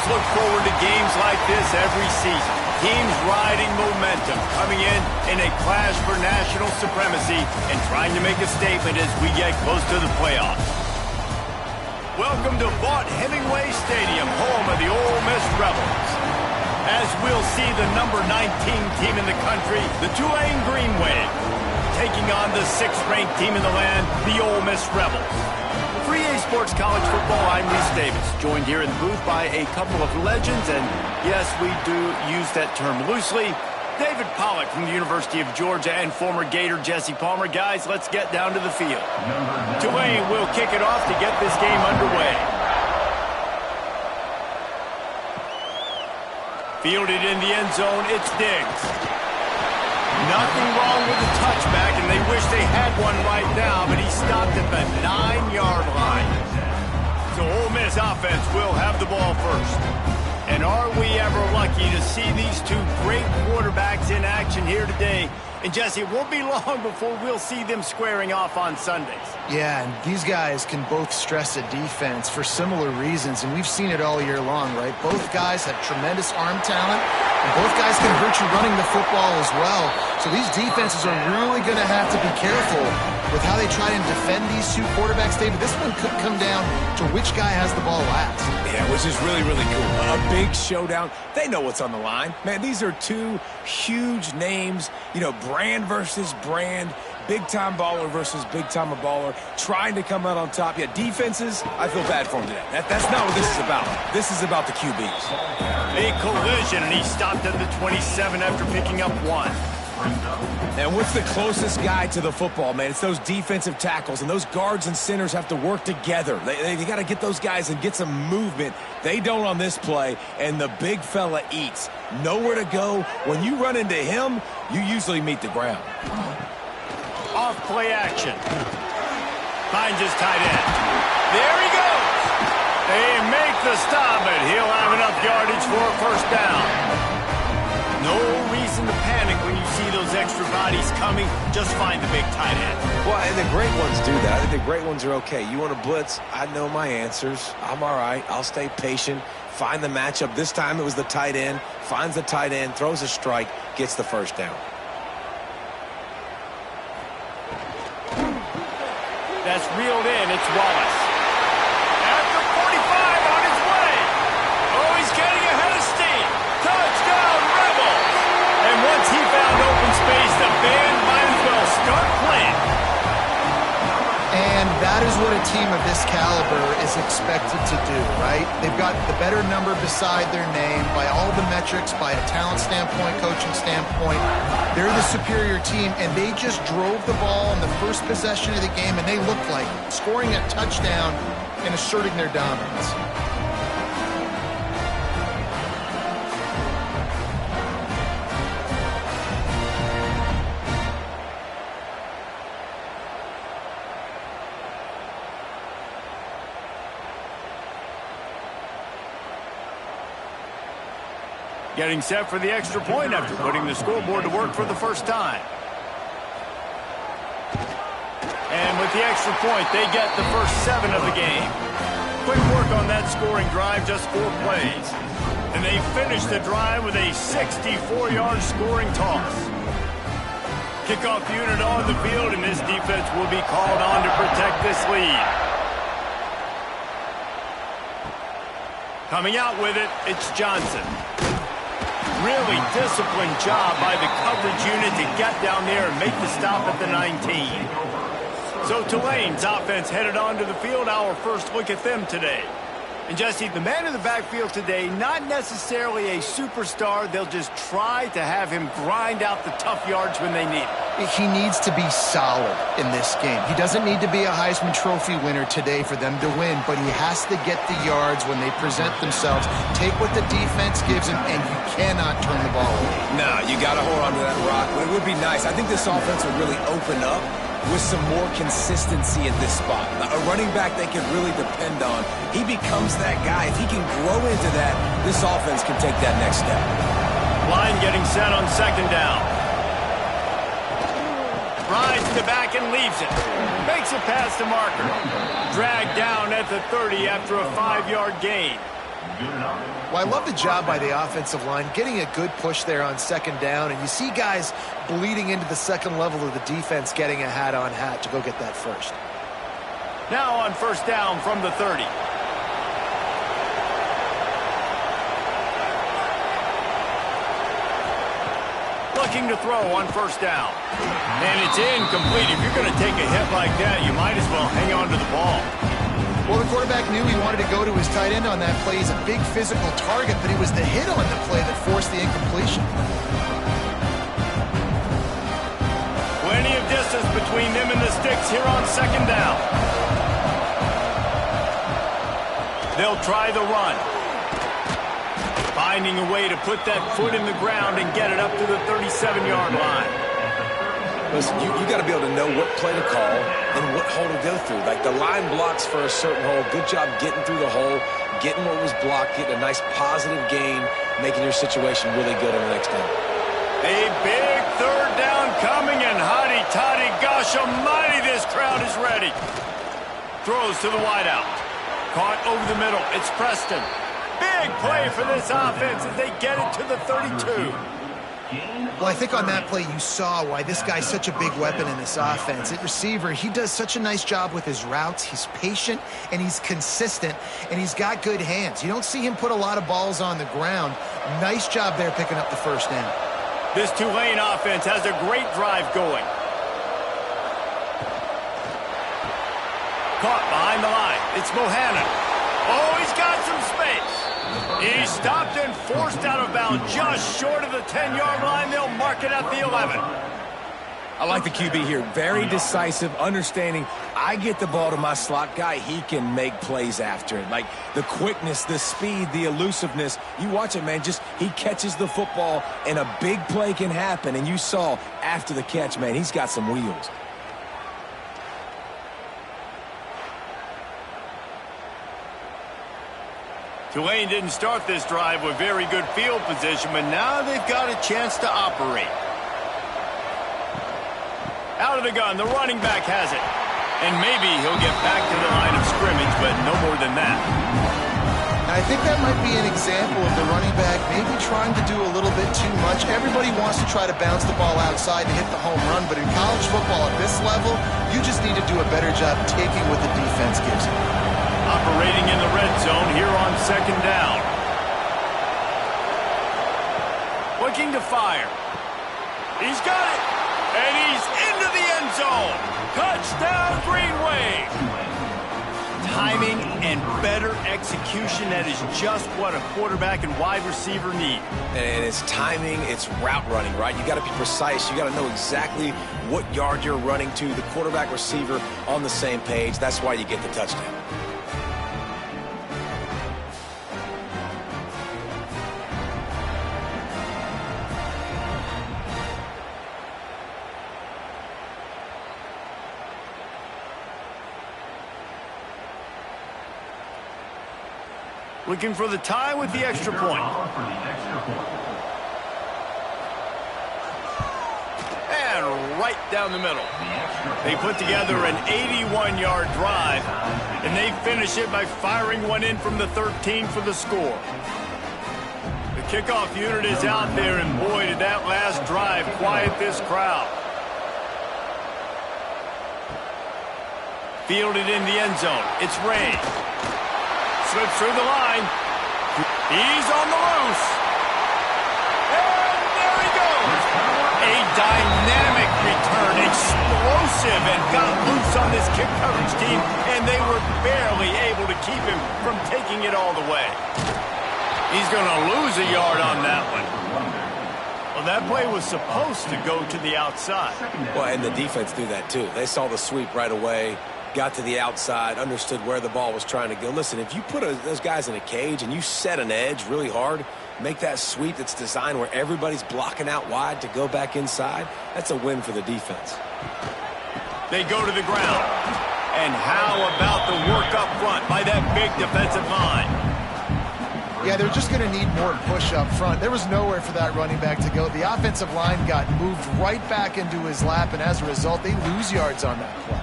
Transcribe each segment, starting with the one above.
look forward to games like this every season. Teams riding momentum, coming in a clash for national supremacy and trying to make a statement as we get close to the playoffs. Welcome to Vaught-Hemingway Stadium, home of the Ole Miss Rebels. As we'll see the number 19 team in the country, the Tulane Green Wave, taking on the 6th-ranked team in the land, the Ole Miss Rebels. For EA Sports College Football, I'm Reese Davis, joined here in the booth by a couple of legends, and yes, we do use that term loosely. David Pollack from the University of Georgia and former Gator Jesse Palmer. Guys, let's get down to the field. Tulane will kick it off to get this game underway. Fielded in the end zone, it's Diggs. Nothing wrong with the touchback, and they wish they had one right now, but he stopped at the 9-yard line. So Ole Miss offense will have the ball first. And are we ever lucky to see these two great quarterbacks in action here today? And Jesse, it won't be long before we'll see them squaring off on Sundays. Yeah, and these guys can both stress a defense for similar reasons, and we've seen it all year long, right? Both guys have tremendous arm talent, and both guys can hurt you running the football as well. So these defenses are really going to have to be careful with how they try and defend these two quarterbacks. David, this one could come down to which guy has the ball last. Yeah, which is really, really cool. A big showdown. They know what's on the line. Man, these are two huge names, you know, brand versus brand, big-time baller versus big-time baller, trying to come out on top. Yeah, defenses, I feel bad for them today. That's not what this is about. This is about the QBs. A collision, and he stopped at the 27 after picking up one. And what's the closest guy to the football, man? It's those defensive tackles, and those guards and centers have to work together. They got to get those guys and get some movement. They don't on this play, and the big fella eats. Nowhere to go. When you run into him, you usually meet the ground. Off play action. Finds his tight end. There he goes. They make the stop, and he'll have enough yardage for a first down. No reason to panic when you see those extra bodies coming. Just find the big tight end. Well, and the great ones do that. I think the great ones are okay. You want to blitz? I know my answers. I'm all right. I'll stay patient. Find the matchup. This time it was the tight end. Finds the tight end, throws a strike, gets the first down. That's reeled in. It's Wallace. After 45 on his way. Oh, he's getting ahead of steam. Touchdown, Rebels. And once he found open space, the band might as well start playing. And that is what a team of this caliber is expected to do, right? They've got the better number beside their name by all the metrics, by a talent standpoint, coaching standpoint. They're the superior team, and they just drove the ball on the first possession of the game, and they looked like scoring a touchdown and asserting their dominance. Getting set for the extra point after putting the scoreboard to work for the first time. And with the extra point, they get the first 7 of the game. Quick work on that scoring drive, just 4 plays. And they finish the drive with a 64-yard scoring toss. Kickoff unit on the field, and this defense will be called on to protect this lead. Coming out with it, it's Johnson. Really disciplined job by the coverage unit to get down there and make the stop at the 19. So Tulane's offense headed onto the field. Our first look at them today. And Jesse, the man in the backfield today, not necessarily a superstar. They'll just try to have him grind out the tough yards when they need it. He needs to be solid in this game. He doesn't need to be a Heisman Trophy winner today for them to win, but he has to get the yards when they present themselves. Take what the defense gives him, and you cannot turn the ball over. No, you got to hold on to that rock. But it would be nice. I think this offense would really open up with some more consistency at this spot. A running back they can really depend on. He becomes that guy. If he can grow into that, this offense can take that next step. Line getting set on second down. Rides to the back and leaves it. Makes it past the marker. Dragged down at the 30 after a 5-yard gain. Well, I love the job by the offensive line, getting a good push there on second down, and you see guys bleeding into the second level of the defense getting a hat-on-hat to go get that first. Now on first down from the 30. Looking to throw on first down. And it's incomplete. If you're going to take a hit like that, you might as well hang on to the ball. Well, the quarterback knew he wanted to go to his tight end on that play. He's a big physical target, but it was the hit on the play that forced the incompletion. Plenty of distance between them and the sticks here on second down. They'll try the run. Finding a way to put that foot in the ground and get it up to the 37-yard line. Listen, you got to be able to know what play to call and what hole to go through. Like the line blocks for a certain hole. Good job getting through the hole, getting what was blocked, getting a nice positive gain, making your situation really good on the next down. A big third down coming, and hotty-toddy, gosh almighty, this crowd is ready. Throws to the wideout. Caught over the middle. It's Preston. Big play for this offense as they get it to the 32. Well, I think on that play you saw why this guy's such a big weapon in this offense. At receiver, he does such a nice job with his routes. He's patient, and he's consistent, and he's got good hands. You don't see him put a lot of balls on the ground. Nice job there picking up the first down. This Tulane offense has a great drive going. Caught behind the line. It's Bohannon. Oh, he's got some space. He's stopped and forced out of bounds just short of the 10-yard line. They'll mark it at the 11. I like the QB here. Very decisive, understanding I get the ball to my slot guy, he can make plays after it. Like the quickness, the speed, the elusiveness. You watch it, man. Just he catches the football, and a big play can happen. And you saw after the catch, man, he's got some wheels. Tulane didn't start this drive with very good field position, but now they've got a chance to operate. Out of the gun, the running back has it. And maybe he'll get back to the line of scrimmage, but no more than that. I think that might be an example of the running back maybe trying to do a little bit too much. Everybody wants to try to bounce the ball outside to hit the home run, but in college football at this level, you just need to do a better job taking what the defense gives you. Operating in the red zone here on second down. Looking to fire. He's got it. And he's into the end zone. Touchdown, Green Wave. Timing and better execution, that is just what a quarterback and wide receiver need. And it's timing, it's route running, right? You got to be precise. You got to know exactly what yard you're running to. The quarterback receiver on the same page. That's why you get the touchdown. Looking for the tie with the extra point. And right down the middle. They put together an 81-yard drive, and they finish it by firing one in from the 13 for the score. The kickoff unit is out there, and boy, did that last drive quiet this crowd. Fielded in the end zone. It's Ray. Slips through the line. He's on the loose. And there he goes. A dynamic return, explosive, and got loose on this kick coverage team, and they were barely able to keep him from taking it all the way. He's going to lose a yard on that one. Well, that play was supposed to go to the outside. Well, and the defense knew that too. They saw the sweep right away. Got to the outside, understood where the ball was trying to go. Listen, if you put those guys in a cage and you set an edge really hard, make that sweep that's designed where everybody's blocking out wide to go back inside, that's a win for the defense. They go to the ground. And how about the work up front by that big defensive line? Yeah, they're just going to need more push up front. There was nowhere for that running back to go. The offensive line got moved right back into his lap, and as a result, they lose yards on that play.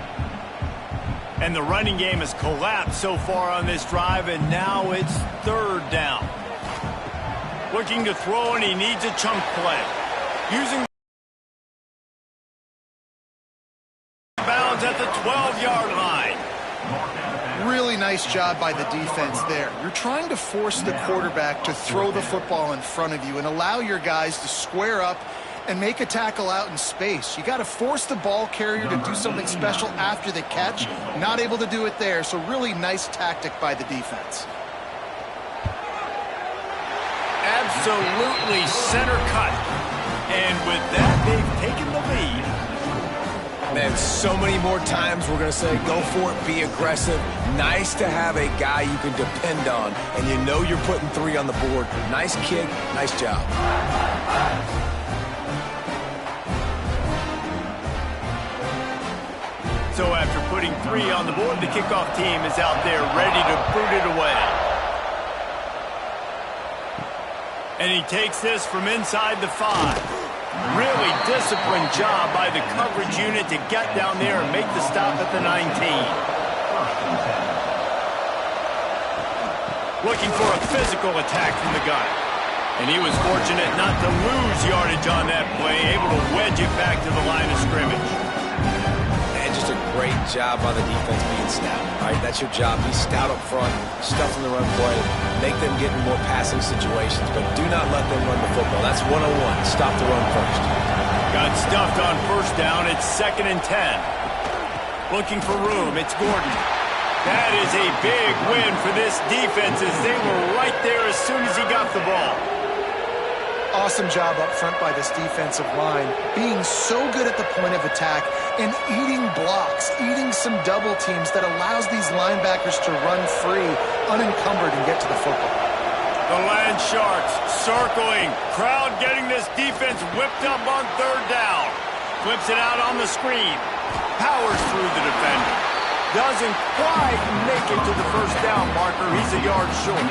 And the running game has collapsed so far on this drive, and now it's third down. Looking to throw, and he needs a chunk play. Using bounds at the 12-yard line. Really nice job by the defense there. You're trying to force the quarterback to throw the football in front of you and allow your guys to square up and make a tackle out in space. You got to force the ball carrier to do something special after the catch. Not able to do it there, so really nice tactic by the defense. Absolutely center cut. And with that, they've taken the lead. Man, so many more times we're going to say, go for it, be aggressive. Nice to have a guy you can depend on, and you know you're putting 3 on the board. Nice kick, nice job. So after putting 3 on the board, the kickoff team is out there ready to boot it away. And he takes this from inside the 5. Really disciplined job by the coverage unit to get down there and make the stop at the 19. Looking for a physical attack from the gun. And he was fortunate not to lose yardage on that play, able to wedge it back to the line of scrimmage. And just a great job by the defense being stout. All right, that's your job. Be stout up front, stuff in the run play, make them get in more passing situations, but do not let them run the football. That's 101. Stop the run first. Got stuffed on first down. It's 2nd and 10. Looking for room. It's Gordon. That is a big win for this defense as they were right there as soon as he got the ball. Awesome job up front by this defensive line, being so good at the point of attack and eating blocks, eating some double teams that allows these linebackers to run free, unencumbered, and get to the football. The Land Sharks circling. Crowd getting this defense whipped up on 3rd down. Flips it out on the screen. Powers through the defender. Doesn't quite make it to the first down marker. He's a yard short.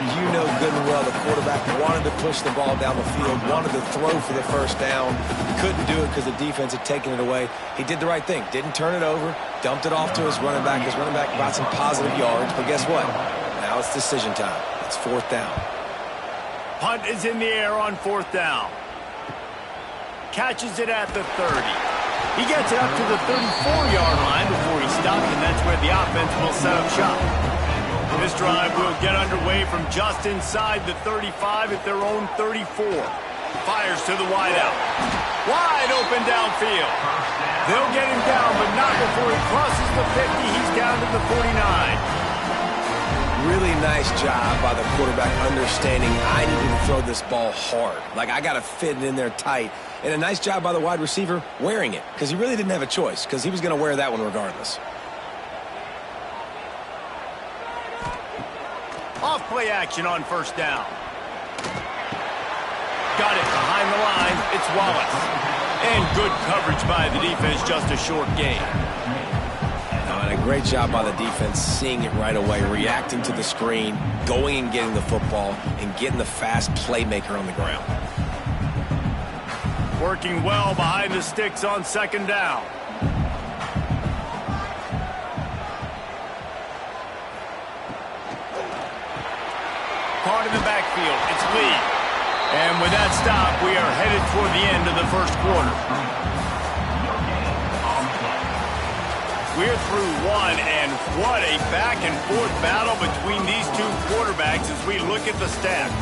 You know good and well the quarterback wanted to push the ball down the field, wanted to throw for the first down. Couldn't do it because the defense had taken it away. He did the right thing. Didn't turn it over. Dumped it off to his running back. His running back got some positive yards. But guess what? Now it's decision time. It's 4th down. Punt is in the air on 4th down. Catches it at the 30. He gets it up to the 34-yard line before he stops, and that's where the offense will set up shop. This drive will get underway from just inside the 35 at their own 34. Fires to the wideout. Wide open downfield. They'll get him down, but not before he crosses the 50. He's down to the 49. Really nice job by the quarterback understanding I need to throw this ball hard. Like, I got to fit it in there tight. And a nice job by the wide receiver wearing it, because he really didn't have a choice, because he was going to wear that one regardless. Off play action on first down. Got it behind the line. It's Wallace. And good coverage by the defense, just a short gain. And a great job by the defense seeing it right away, reacting to the screen, going and getting the football, and getting the fast playmaker on the ground. Working well behind the sticks on 2nd down. Caught in the backfield. It's Lee. And with that stop, we are headed toward the end of the first quarter. We're through one, and what a back-and-forth battle between these two quarterbacks as we look at the stats.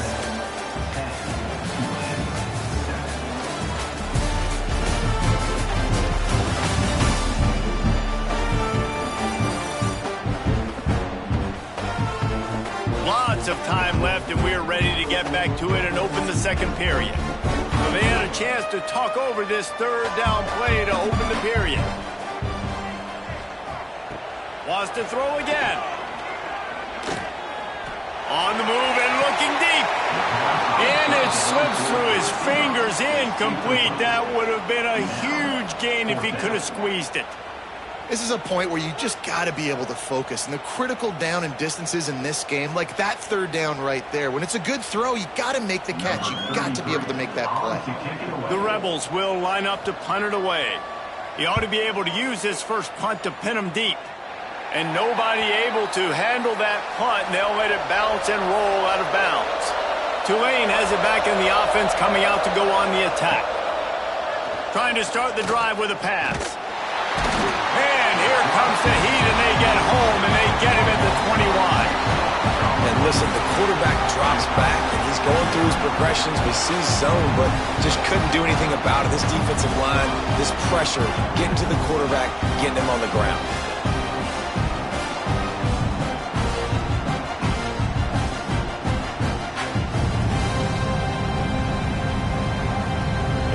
Lots of time left, and we're ready to get back to it and open the second period. So they had a chance to talk over this 3rd down play to open the period. Wants to throw again. On the move and looking deep. And it slips through his fingers, incomplete. That would have been a huge gain if he could have squeezed it. This is a point where you just got to be able to focus. And the critical down and distances in this game, like that 3rd down right there, when it's a good throw, you got to make the catch. You got to be able to make that play. The Rebels will line up to punt it away. He ought to be able to use his first punt to pin him deep. And nobody able to handle that punt, and they'll let it bounce and roll out of bounds. Tulane has it back in the offense, coming out to go on the attack. Trying to start the drive with a pass. And here comes the heat, and they get home, and they get him at the 21. And listen, the quarterback drops back, and he's going through his progressions. We see zone, but just couldn't do anything about it. This defensive line, this pressure, getting to the quarterback, getting him on the ground.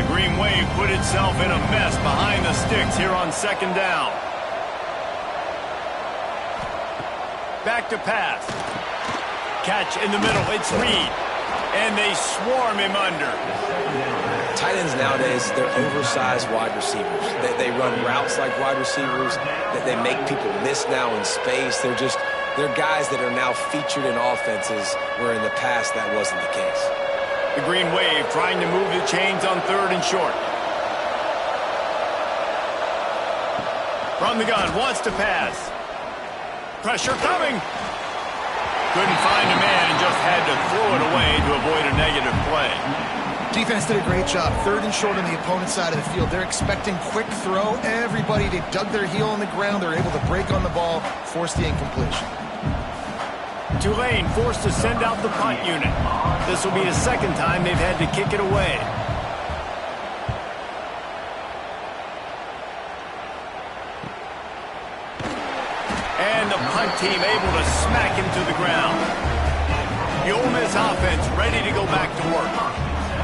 The Green Wave put itself in a mess behind the sticks here on second down. Back to pass. Catch in the middle. It's Reed. And they swarm him under. Tight ends nowadays, they're oversized wide receivers. They run routes like wide receivers. They make people miss now in space. They're guys that are now featured in offenses where in the past that wasn't the case. The Green Wave trying to move the chains on third and short. From the gun, wants to pass. Pressure coming. Couldn't find a man and just had to throw it away to avoid a negative play. Defense did a great job. Third and short on the opponent's side of the field. They're expecting quick throw. Everybody, they dug their heel on the ground. They're able to break on the ball, force the incompletion. Tulane forced to send out the punt unit. This will be the second time they've had to kick it away. And the punt team able to smack him to the ground. The Ole Miss offense ready to go back to work.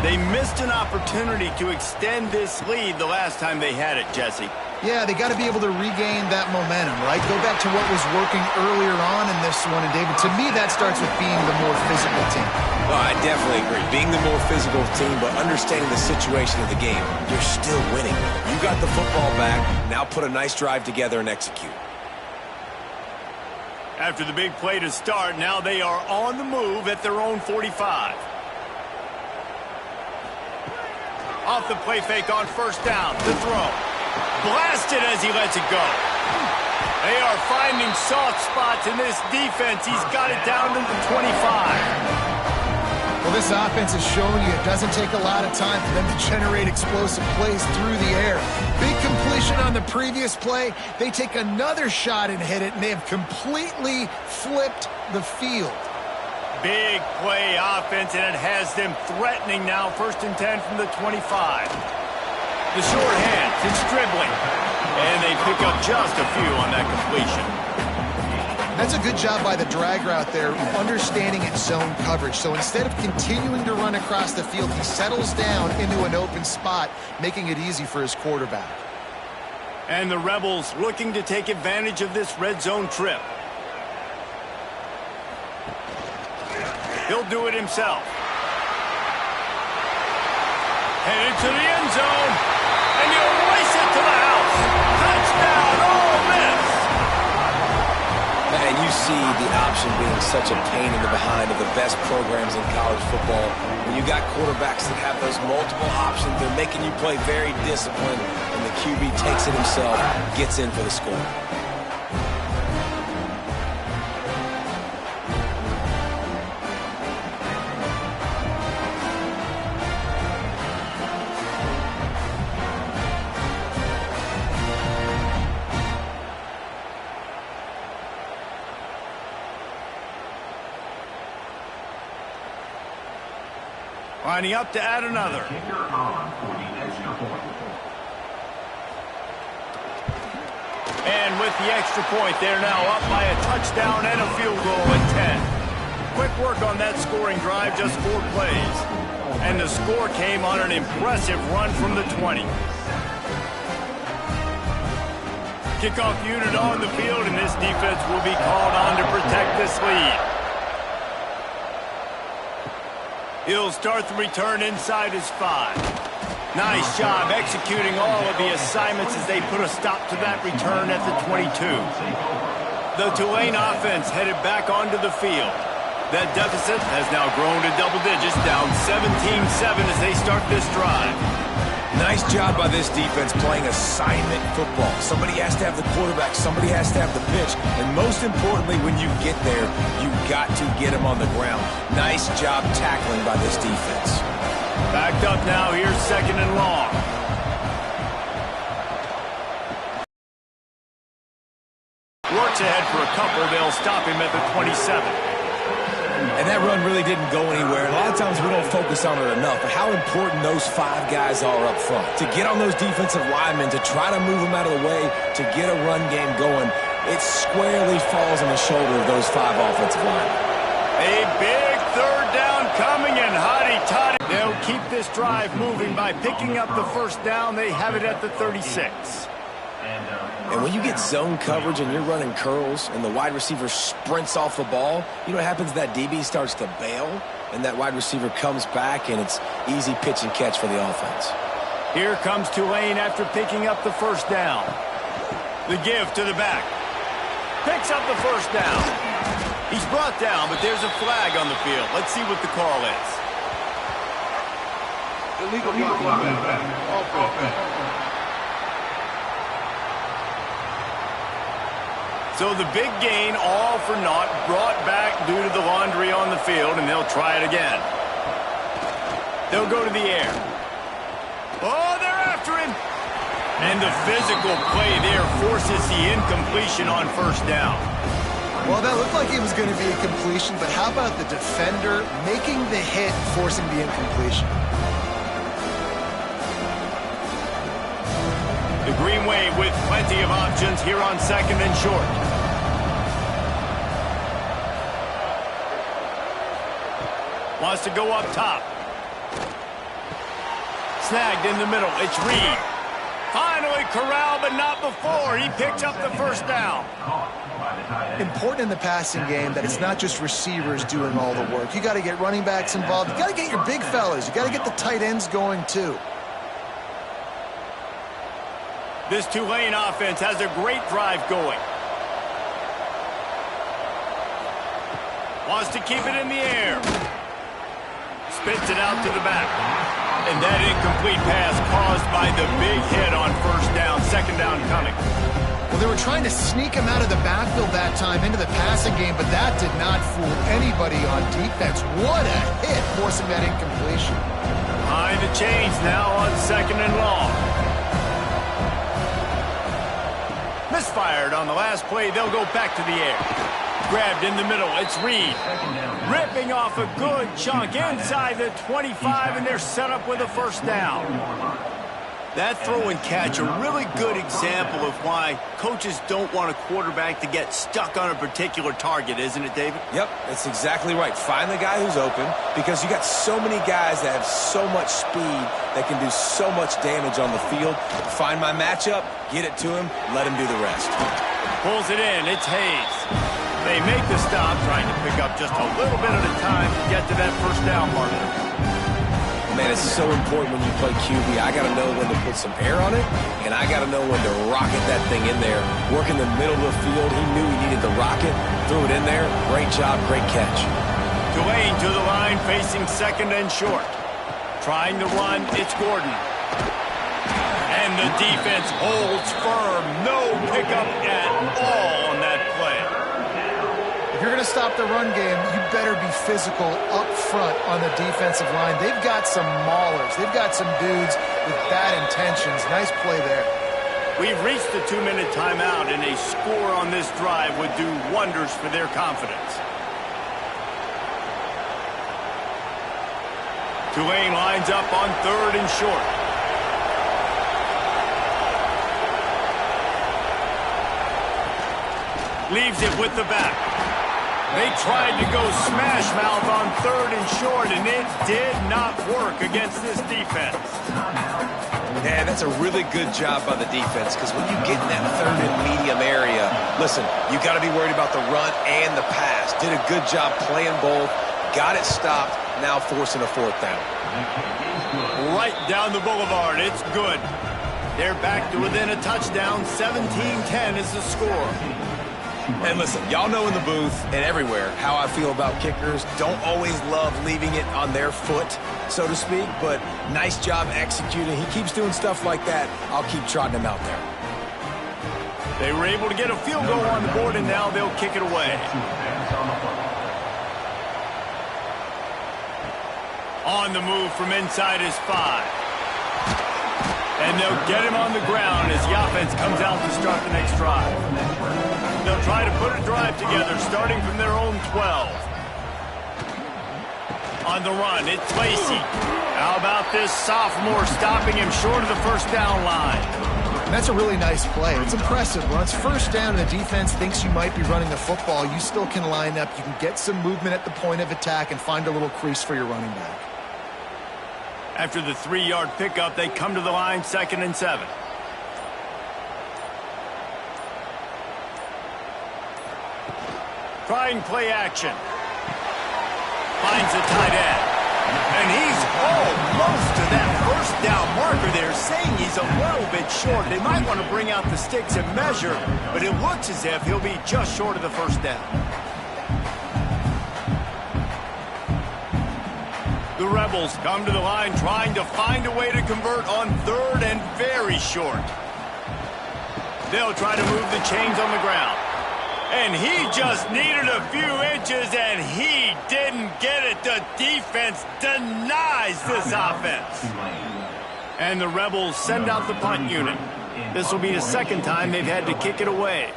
They missed an opportunity to extend this lead the last time they had it, Jesse. Yeah, they got to be able to regain that momentum, right? Go back to what was working earlier on in this one. And, David, to me, that starts with being the more physical team. Oh, I definitely agree. Being the more physical team, but understanding the situation of the game. You're still winning. You got the football back. Now put a nice drive together and execute. After the big play to start, now they are on the move at their own 45. Off the play fake on first down. The throw. Blasted as he lets it go. They are finding soft spots in this defense. He's got it down to the 25. Well, this offense is showing you it doesn't take a lot of time for them to generate explosive plays through the air. Big completion on the previous play. They take another shot and hit it, and they have completely flipped the field. Big play offense, and it has them threatening now. 1st and 10 from the 25. The short hands, it's dribbling. And they pick up just a few on that completion. That's a good job by the drag route there, understanding its zone coverage. So instead of continuing to run across the field, he settles down into an open spot, making it easy for his quarterback. And the Rebels looking to take advantage of this red zone trip. He'll do it himself. Headed to the end zone. And he'll race it to the house. Touchdown, Ole Miss. And you see the option being such a pain in the behind of the best programs in college football. When you got quarterbacks that have those multiple options, they're making you play very disciplined, and the QB takes it himself, gets in for the score. Lining up to add another. And with the extra point, they're now up by a touchdown and a field goal at 10. Quick work on that scoring drive, just 4 plays. And the score came on an impressive run from the 20. Kickoff unit on the field, and this defense will be called on to protect this lead. He'll start the return inside his 5. Nice job executing all of the assignments as they put a stop to that return at the 22. The Tulane offense headed back onto the field. That deficit has now grown to double digits, down 17-7 as they start this drive. Nice job by this defense playing assignment football. Somebody has to have the quarterback. Somebody has to have the pitch. And most importantly, when you get there, you got to get him on the ground. Nice job tackling by this defense. Backed up now. Here's 2nd and long. Works ahead for a couple. They'll stop him at the 27. And that run really didn't go anywhere. A lot of times we don't focus on it enough, but how important those 5 guys are up front. To get on those defensive linemen, to try to move them out of the way, to get a run game going, it squarely falls on the shoulder of those 5 offensive linemen. A big 3rd down coming, and hotty-toddy. They'll keep this drive moving by picking up the 1st down. They have it at the 36. And when you get zone coverage and you're running curls and the wide receiver sprints off the ball, you know what happens? That DB starts to bail, and that wide receiver comes back, and it's easy pitch and catch for the offense. Here comes Tulane after picking up the 1st down. The give to the back. Picks up the 1st down. He's brought down, but there's a flag on the field. Let's see what the call is. Illegal offense. So the big gain, all for naught, brought back due to the laundry on the field, and they'll try it again. They'll go to the air. Oh, they're after him. And the physical play there forces the incompletion on 1st down. Well, that looked like it was going to be a completion, but how about the defender making the hit, forcing the incompletion? The Green Wave with plenty of options here on 2nd and short. Wants to go up top. Snagged in the middle. It's Reed. Finally corralled, but not before. He picks up the 1st down. Important in the passing game that it's not just receivers doing all the work. You got to get running backs involved. You got to get your big fellas. You got to get the tight ends going too. This Tulane offense has a great drive going. Wants to keep it in the air. Spits it out to the back. And that incomplete pass caused by the big hit on 1st down. 2nd down coming. Well, they were trying to sneak him out of the backfield that time into the passing game, but that did not fool anybody on defense. What a hit, forcing that incompletion. Behind the chains now on 2nd and long. Misfired on the last play. They'll go back to the air. Grabbed in the middle. It's Reed. Ripping off a good chunk inside the 25, and they're set up with a 1st down. That throw and catch, a really good example of why coaches don't want a quarterback to get stuck on a particular target, isn't it, David? Yep, that's exactly right. Find the guy who's open, because you got so many guys that have so much speed that can do so much damage on the field. Find my matchup, get it to him, let him do the rest. Pulls it in. It's Hayes. They make the stop, trying to pick up just a little bit at a time to get to that 1st down marker. Man, it's so important when you play QB. I got to know when to put some air on it, and I got to know when to rocket that thing in there. Work in the middle of the field. He knew he needed the rocket, threw it in there. Great job, great catch. Tulane to the line, facing 2nd and short. Trying to run, it's Gordon. And the defense holds firm. No pickup at all on that play. If you're going to stop the run game, you better be physical up front on the defensive line. They've got some maulers. They've got some dudes with bad intentions. Nice play there. We've reached the 2-minute timeout, and a score on this drive would do wonders for their confidence. Tulane lines up on 3rd and short. Leaves it with the back. They tried to go smash mouth on 3rd and short, and it did not work against this defense. Yeah, that's a really good job by the defense, because when you get in that 3rd and medium area, listen, you got to be worried about the run and the pass. Did a good job playing both, got it stopped, now forcing a 4th down. Right down the boulevard, it's good. They're back to within a touchdown. 17-10 is the score. And listen, y'all know in the booth and everywhere how I feel about kickers. Don't always love leaving it on their foot. so to speak, but nice job executing. He keeps doing stuff like that. I'll keep trotting him out there. They were able to get a field goal on the board, and now they'll kick it away. On the move from inside his 5. And they'll get him on the ground as the offense comes out to start the next drive. They'll try to put a drive together, starting from their own 12. On the run, it's Lacey. How about this sophomore stopping him short of the first down line? And that's a really nice play. It's impressive. When it's first down and the defense thinks you might be running the football, you still can line up. You can get some movement at the point of attack and find a little crease for your running back. After the 3-yard pickup, they come to the line, 2nd and 7. Trying play action. Finds a tight end. And he's almost to that first down marker there, saying he's a little bit short. They might want to bring out the sticks and measure, but it looks as if he'll be just short of the first down. The Rebels come to the line trying to find a way to convert on 3rd and very short. They'll try to move the chains on the ground. And he just needed a few inches, and he didn't get it. The defense denies this offense. And the Rebels send out the punt unit. This will be the 2nd time they've had to kick it away.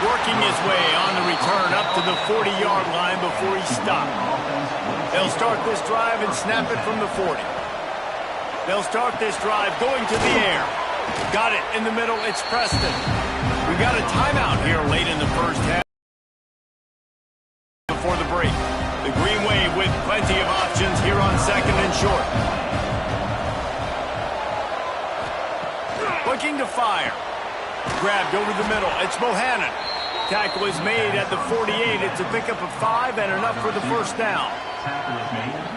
Working his way on the return up to the 40-yard line before he stopped. They'll start this drive and snap it from the 40. They'll start this drive going to the air. Got it in the middle. It's Preston. We got a timeout here late in the first half before the break. The Green Wave with plenty of options here on 2nd and short. Looking to fire. Grabbed over the middle. It's Bohannon. Tackle is made at the 48. It's a pickup of 5 and enough for the first down.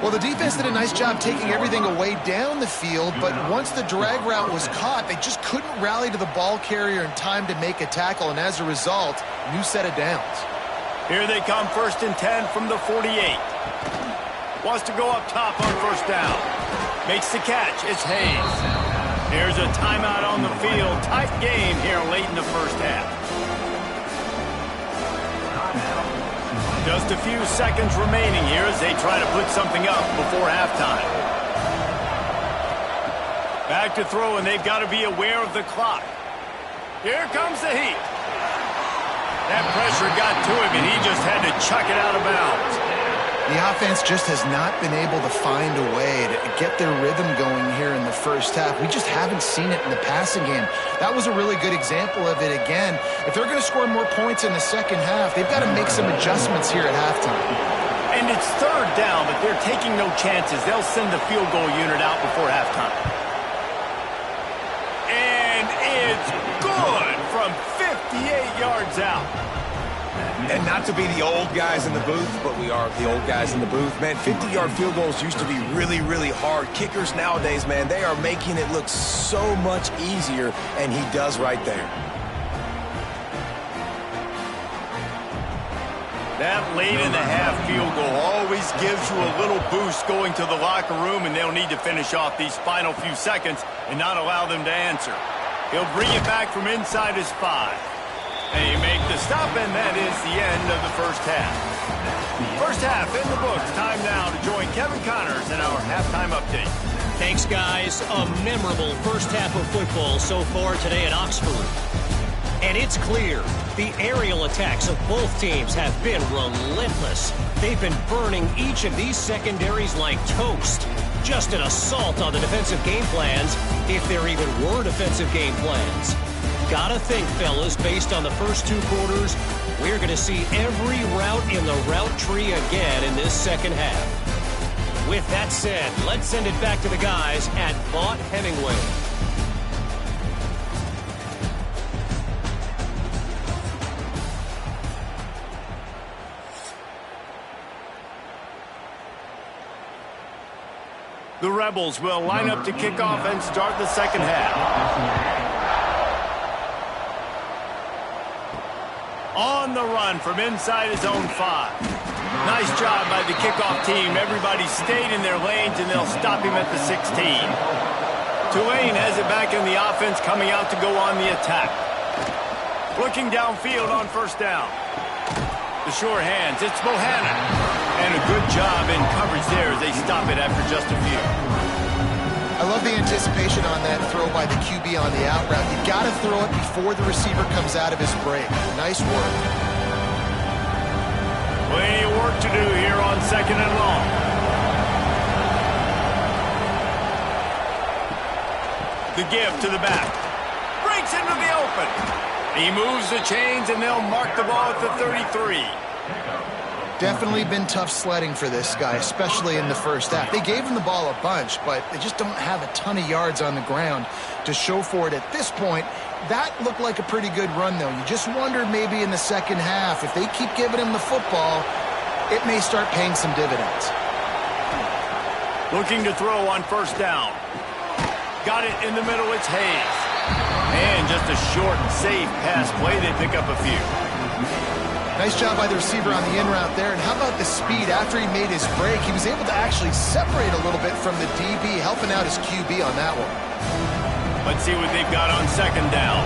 Well, the defense did a nice job taking everything away down the field, but once the drag route was caught, they just couldn't rally to the ball carrier in time to make a tackle, and as a result, new set of downs. Here they come, 1st and 10 from the 48. Wants to go up top on first down. Makes the catch. It's Hayes. There's a timeout on the field. Tight game here late in the first half. Just a few seconds remaining here as they try to put something up before halftime. Back to throw, and they've got to be aware of the clock. Here comes the heat. That pressure got to him, and he just had to chuck it out of bounds. The offense just has not been able to find a way to get their rhythm going here in the first half. We just haven't seen it in the passing game. That was a really good example of it again. If they're going to score more points in the second half, they've got to make some adjustments here at halftime. And it's 3rd down, but they're taking no chances. They'll send the field goal unit out before halftime. And it's good from 58 yards out. And not to be the old guys in the booth, but we are the old guys in the booth. Man, 50-yard field goals used to be really, really hard. Kickers nowadays, man, they are making it look so much easier, and he does right there. That late in the half field goal always gives you a little boost going to the locker room, and they'll need to finish off these final few seconds and not allow them to answer. He'll bring it back from inside his 5. They make the stop, and that is the end of the first half. First half in the books. Time now to join Kevin Connors in our halftime update. Thanks, guys. A memorable first half of football so far today at Oxford. And it's clear the aerial attacks of both teams have been relentless. They've been burning each of these secondaries like toast. Just an assault on the defensive game plans, if there even were defensive game plans. Gotta think, fellas, based on the first 2 quarters, we're going to see every route in the route tree again in this second half. With that said, let's send it back to the guys at Vaught Hemingway. The Rebels will line up to kick off and start the second half. On the run from inside his own 5. Nice job by the kickoff team. Everybody stayed in their lanes, and they'll stop him at the 16. Tulane has it back in the offense, coming out to go on the attack. Looking downfield on first down. The sure hands, it's Bohannon. And a good job in coverage there as they stop it after just a few. I love the anticipation on that throw by the QB on the out route. You got to throw it before the receiver comes out of his break. Nice work. Plenty of work to do here on 2nd and long. The give to the back. Breaks into the open. He moves the chains, and they'll mark the ball at the 33. Definitely been tough sledding for this guy, especially in the first half. They gave him the ball a bunch, but they just don't have a ton of yards on the ground to show for it at this point. That looked like a pretty good run, though. You just wonder maybe in the second half, if they keep giving him the football, it may start paying some dividends. Looking to throw on first down. Got it in the middle, it's Hayes. And just a short and safe pass play, they pick up a few. Nice job by the receiver on the in route there. And how about the speed? After he made his break, he was able to actually separate a little bit from the DB, helping out his QB on that one. Let's see what they've got on 2nd down.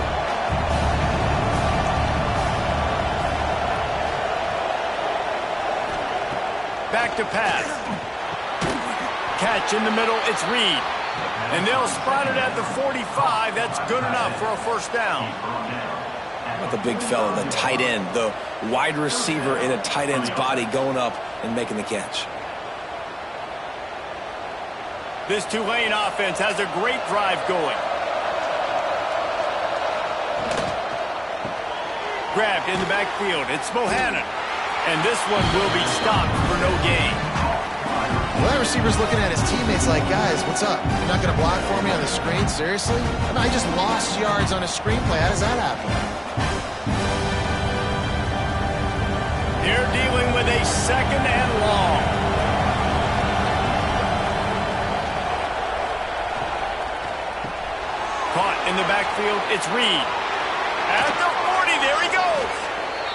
Back to pass. Catch in the middle, it's Reed. And they'll spot it at the 45. That's good enough for a first down. The big fella, the tight end, the wide receiver in a tight end's body going up and making the catch. This Tulane offense has a great drive going. Grabbed in the backfield. It's Bohannon. And this one will be stopped for no gain. Well, that receiver's looking at his teammates like, guys, what's up? You're not going to block for me on the screen? Seriously? I mean, I just lost yards on a screenplay. How does that happen? They're dealing with a 2nd and long. Caught in the backfield, it's Reed. At the 40, there he goes.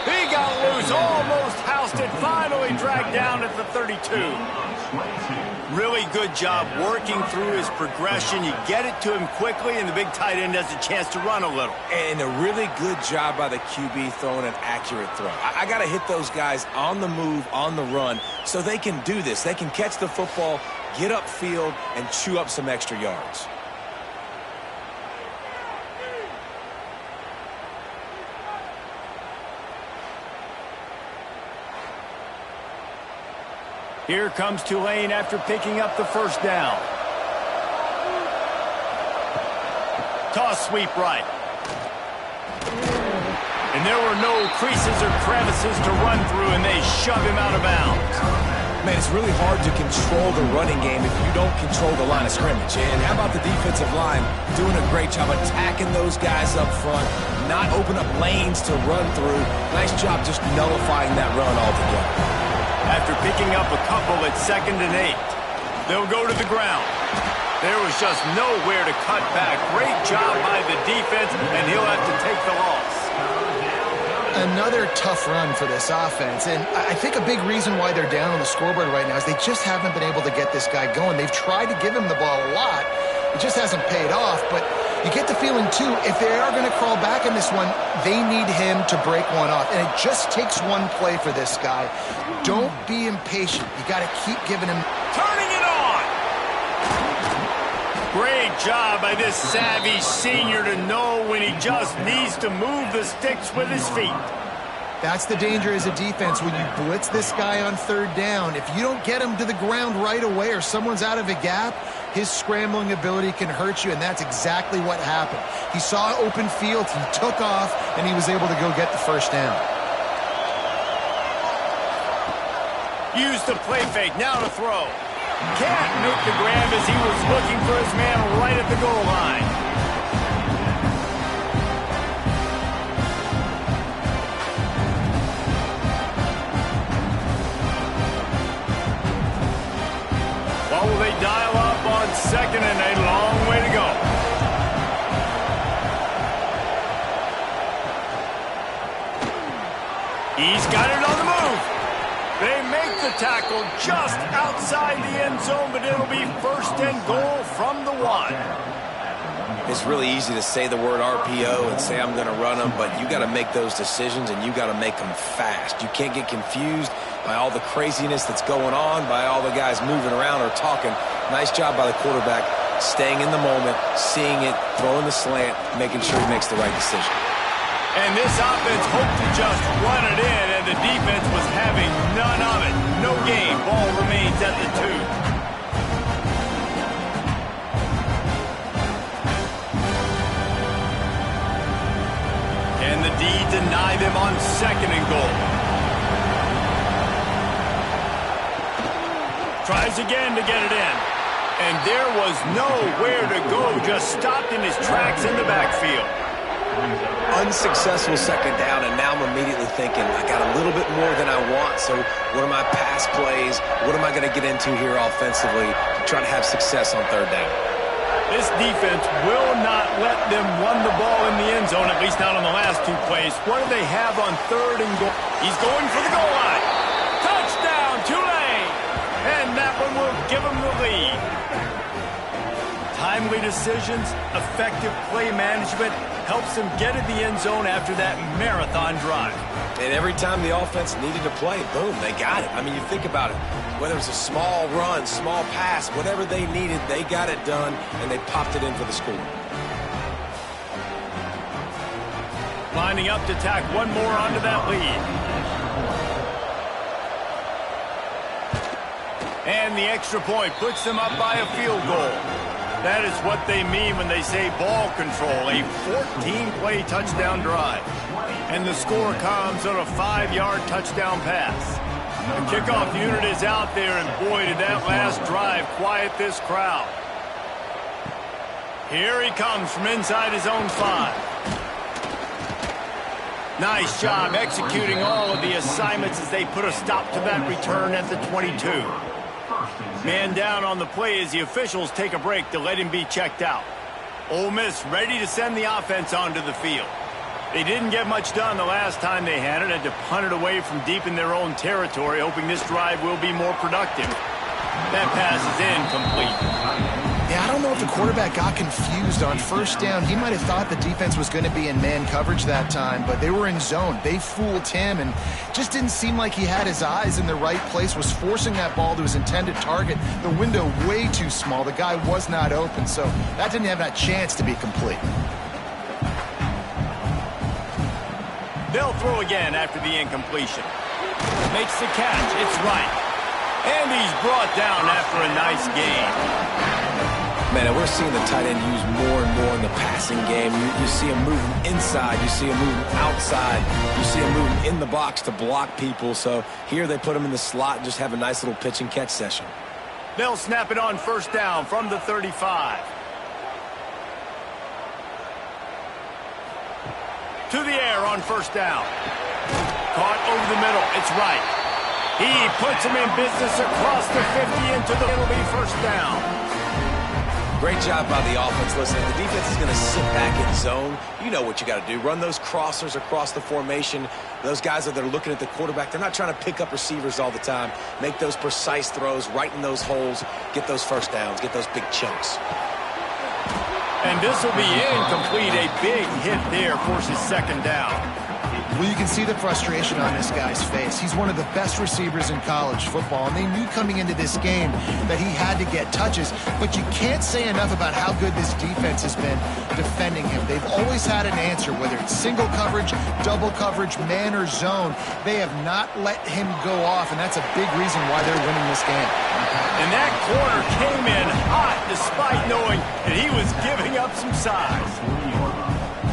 He got loose, almost housed it, finally dragged down at the 32. Really good job working through his progression. You get it to him quickly, and the big tight end has a chance to run a little. And a really good job by the QB throwing an accurate throw. I got to hit those guys on the move, on the run, so they can do this. They can catch the football, get upfield, and chew up some extra yards. Here comes Tulane after picking up the first down. Toss sweep right. And there were no creases or crevices to run through, and they shove him out of bounds. Man, it's really hard to control the running game if you don't control the line of scrimmage. And how about the defensive line doing a great job attacking those guys up front, not open up lanes to run through. Nice job just nullifying that run altogether. After picking up a couple at 2nd and 8, they'll go to the ground. There was just nowhere to cut back. Great job by the defense, and he'll have to take the loss. Another tough run for this offense, and I think a big reason why they're down on the scoreboard right now is they just haven't been able to get this guy going. They've tried to give him the ball a lot. It just hasn't paid off, but you get the feeling, too, if they are going to crawl back in this one, they need him to break one off. And it just takes one play for this guy. Don't be impatient. You got to keep giving him. Turning it on! Great job by this savvy senior to know when he just needs to move the sticks with his feet. That's the danger as a defense when you blitz this guy on 3rd down. If you don't get him to the ground right away or someone's out of a gap, his scrambling ability can hurt you, and that's exactly what happened. He saw open field, he took off, and he was able to go get the first down. Use the play fake, now to throw. Can't make the grab as he was looking for his man right at the goal line. What will they dial up on 2nd and a long way to go? He's got it on the move. They make the tackle just outside the end zone, but it'll be 1st and goal from the 1. It's really easy to say the word RPO and say I'm going to run them, but you got to make those decisions and you got to make them fast. You can't get confused by all the craziness that's going on, by all the guys moving around or talking. Nice job by the quarterback, staying in the moment, seeing it, throwing the slant, making sure he makes the right decision. And this offense hoped to just run it in, and the defense was having none of it. No gain. Ball remains at the 2. And the D deny them on 2nd and goal. Tries again to get it in. And there was nowhere to go, just stopped in his tracks in the backfield. Unsuccessful 2nd down, and now I'm immediately thinking, I got a little bit more than I want, so what are my pass plays? What am I going to get into here offensively to try to have success on 3rd down? This defense will not let them run the ball in the end zone, at least not on the last 2 plays. What do they have on 3rd and goal? He's going for the goal line. Touchdown, Tulane! And that one will give them the lead. Timely decisions, effective play management helps them get in the end zone after that marathon drive. And every time the offense needed to play, boom, they got it. I mean, you think about it. Whether it's a small run, small pass, whatever they needed, they got it done, and they popped it in for the score. Lining up to tack one more onto that lead. And the extra point puts them up by a field goal. That is what they mean when they say ball control, a 14-play touchdown drive. And the score comes on a 5-yard touchdown pass. The kickoff unit is out there, and boy, did that last drive quiet this crowd. Here he comes from inside his own 5. Nice job executing all of the assignments as they put a stop to that return at the 22. Man down on the play as the officials take a break to let him be checked out. Ole Miss ready to send the offense onto the field. They didn't get much done the last time they had it, had to punt it away from deep in their own territory, hoping this drive will be more productive. That pass is incomplete. Yeah, I don't know if the quarterback got confused on 1st down. He might have thought the defense was going to be in man coverage that time, but they were in zone. They fooled him and just didn't seem like he had his eyes in the right place, was forcing that ball to his intended target. The window way too small. The guy was not open, so that didn't have that chance to be complete. They'll throw again after the incompletion. Makes the catch. It's right. And he's brought down after a nice gain. Man, we're seeing the tight end used more and more in the passing game. You see him moving inside. You see him moving outside. You see him moving in the box to block people. So here they put him in the slot and just have a nice little pitch and catch session. They'll snap it on 1st down from the 35. To the air on 1st down. Caught over the middle. It's right. He puts him in business across the 50 into the it'll be 1st down. Great job by the offense. Listen, if the defense is going to sit back in zone, you know what you got to do. Run those crossers across the formation. Those guys that are looking at the quarterback, they're not trying to pick up receivers all the time. Make those precise throws, right in those holes, get those 1st downs, get those big chunks. And this will be incomplete. A big hit there forces 2nd down. Well, you can see the frustration on this guy's face. He's one of the best receivers in college football, and they knew coming into this game that he had to get touches, but you can't say enough about how good this defense has been defending him. They've always had an answer, whether it's single coverage, double coverage, man or zone. They have not let him go off, and that's a big reason why they're winning this game. And that corner came in hot despite knowing that he was giving up some size.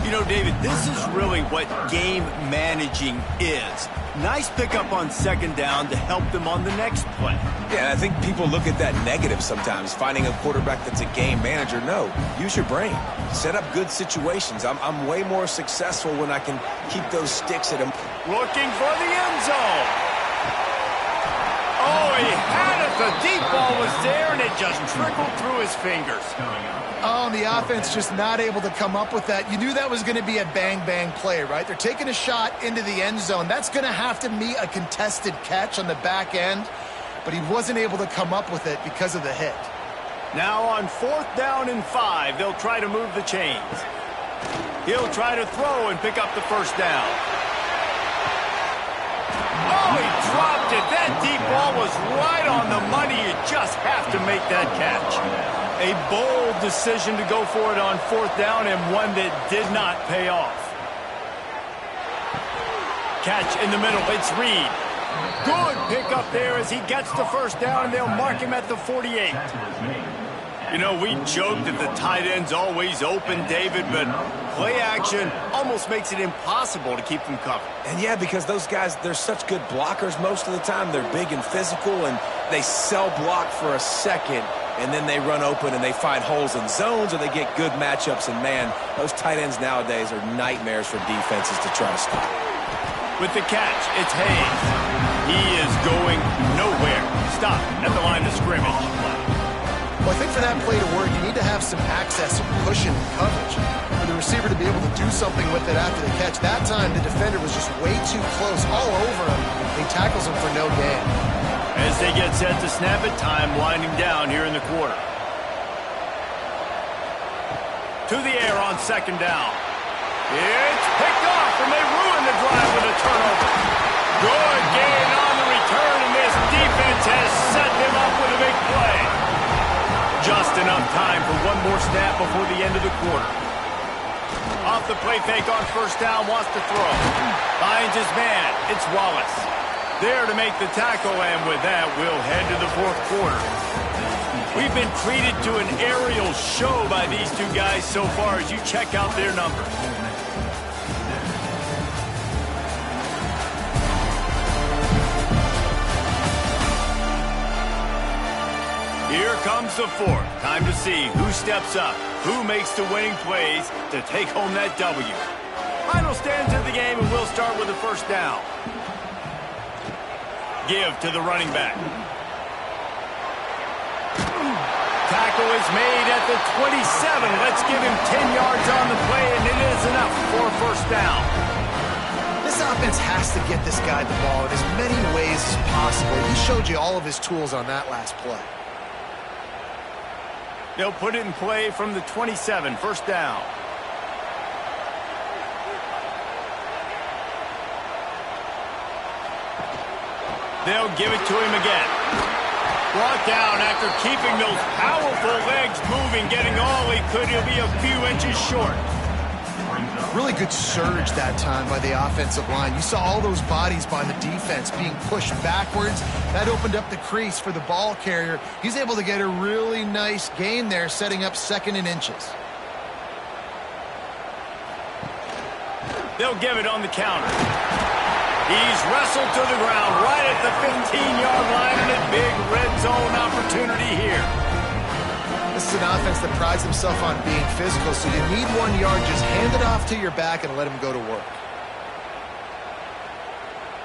You know, David, this is really what game managing is. Nice pickup on 2nd down to help them on the next play. Yeah, I think people look at that negative sometimes, finding a quarterback that's a game manager. No, use your brain. Set up good situations. I'm way more successful when I can keep those sticks at him. Looking for the end zone. Oh, he had it The deep ball was there, and it just trickled through his fingers. Oh, and the offense just not able to come up with that. You knew that was going to be a bang-bang play, right? They're taking a shot into the end zone. That's going to have to be a contested catch on the back end, but he wasn't able to come up with it because of the hit. Now on 4th down and 5, they'll try to move the chains. He'll try to throw and pick up the first down. Oh, he dropped it. That deep ball was right on the money. You just have to make that catch. A bold decision to go for it on 4th down, and one that did not pay off. Catch in the middle. It's Reed. Good pick up there as he gets the first down, and they'll mark him at the 48. You know, we joke that the tight end's always open, David, but play action almost makes it impossible to keep them covered. And yeah, because those guys, they're such good blockers most of the time. They're big and physical, and they sell block for a second, and then they run open and they find holes in zones, or they get good matchups. And man, those tight ends nowadays are nightmares for defenses to try to stop. With the catch, it's Hayes. He is going nowhere. Stop at the line of scrimmage. Well, I think for that play to work, you need to have some access and pushing and coverage for the receiver to be able to do something with it after the catch. That time, the defender was just way too close, all over him. He tackles him for no gain. As they get set to snap it, time winding down here in the quarter. To the air on 2nd down. It's picked off, and they ruin the drive with a turnover. Good gain on the return, and this defense has set them up with a big play. Just enough time for one more snap before the end of the quarter. Off the play fake on 1st down, wants to throw. Finds his man. It's Wallace. There to make the tackle, and with that, we'll head to the 4th quarter. We've been treated to an aerial show by these two guys so far as you check out their numbers. Here comes the 4th. Time to see who steps up, who makes the winning plays to take home that W. Final stands of the game, and we'll start with the 1st down. Give to the running back. Tackle is made at the 27. Let's give him 10 yards on the play, and it is enough for a 1st down. This offense has to get this guy the ball in as many ways as possible. He showed you all of his tools on that last play. They'll put it in play from the 27, 1st down. They'll give it to him again. Brought down after keeping those powerful legs moving, getting all he could. He'll be a few inches short. Really good surge that time by the offensive line. You saw all those bodies by the defense being pushed backwards. That opened up the crease for the ball carrier. He's able to get a really nice gain there, setting up 2nd and inches. They'll give it on the counter. He's wrestled to the ground right at the 15-yard line, and a big red zone opportunity here. This is an offense that prides himself on being physical, so you need 1 yard. Just hand it off to your back and let him go to work.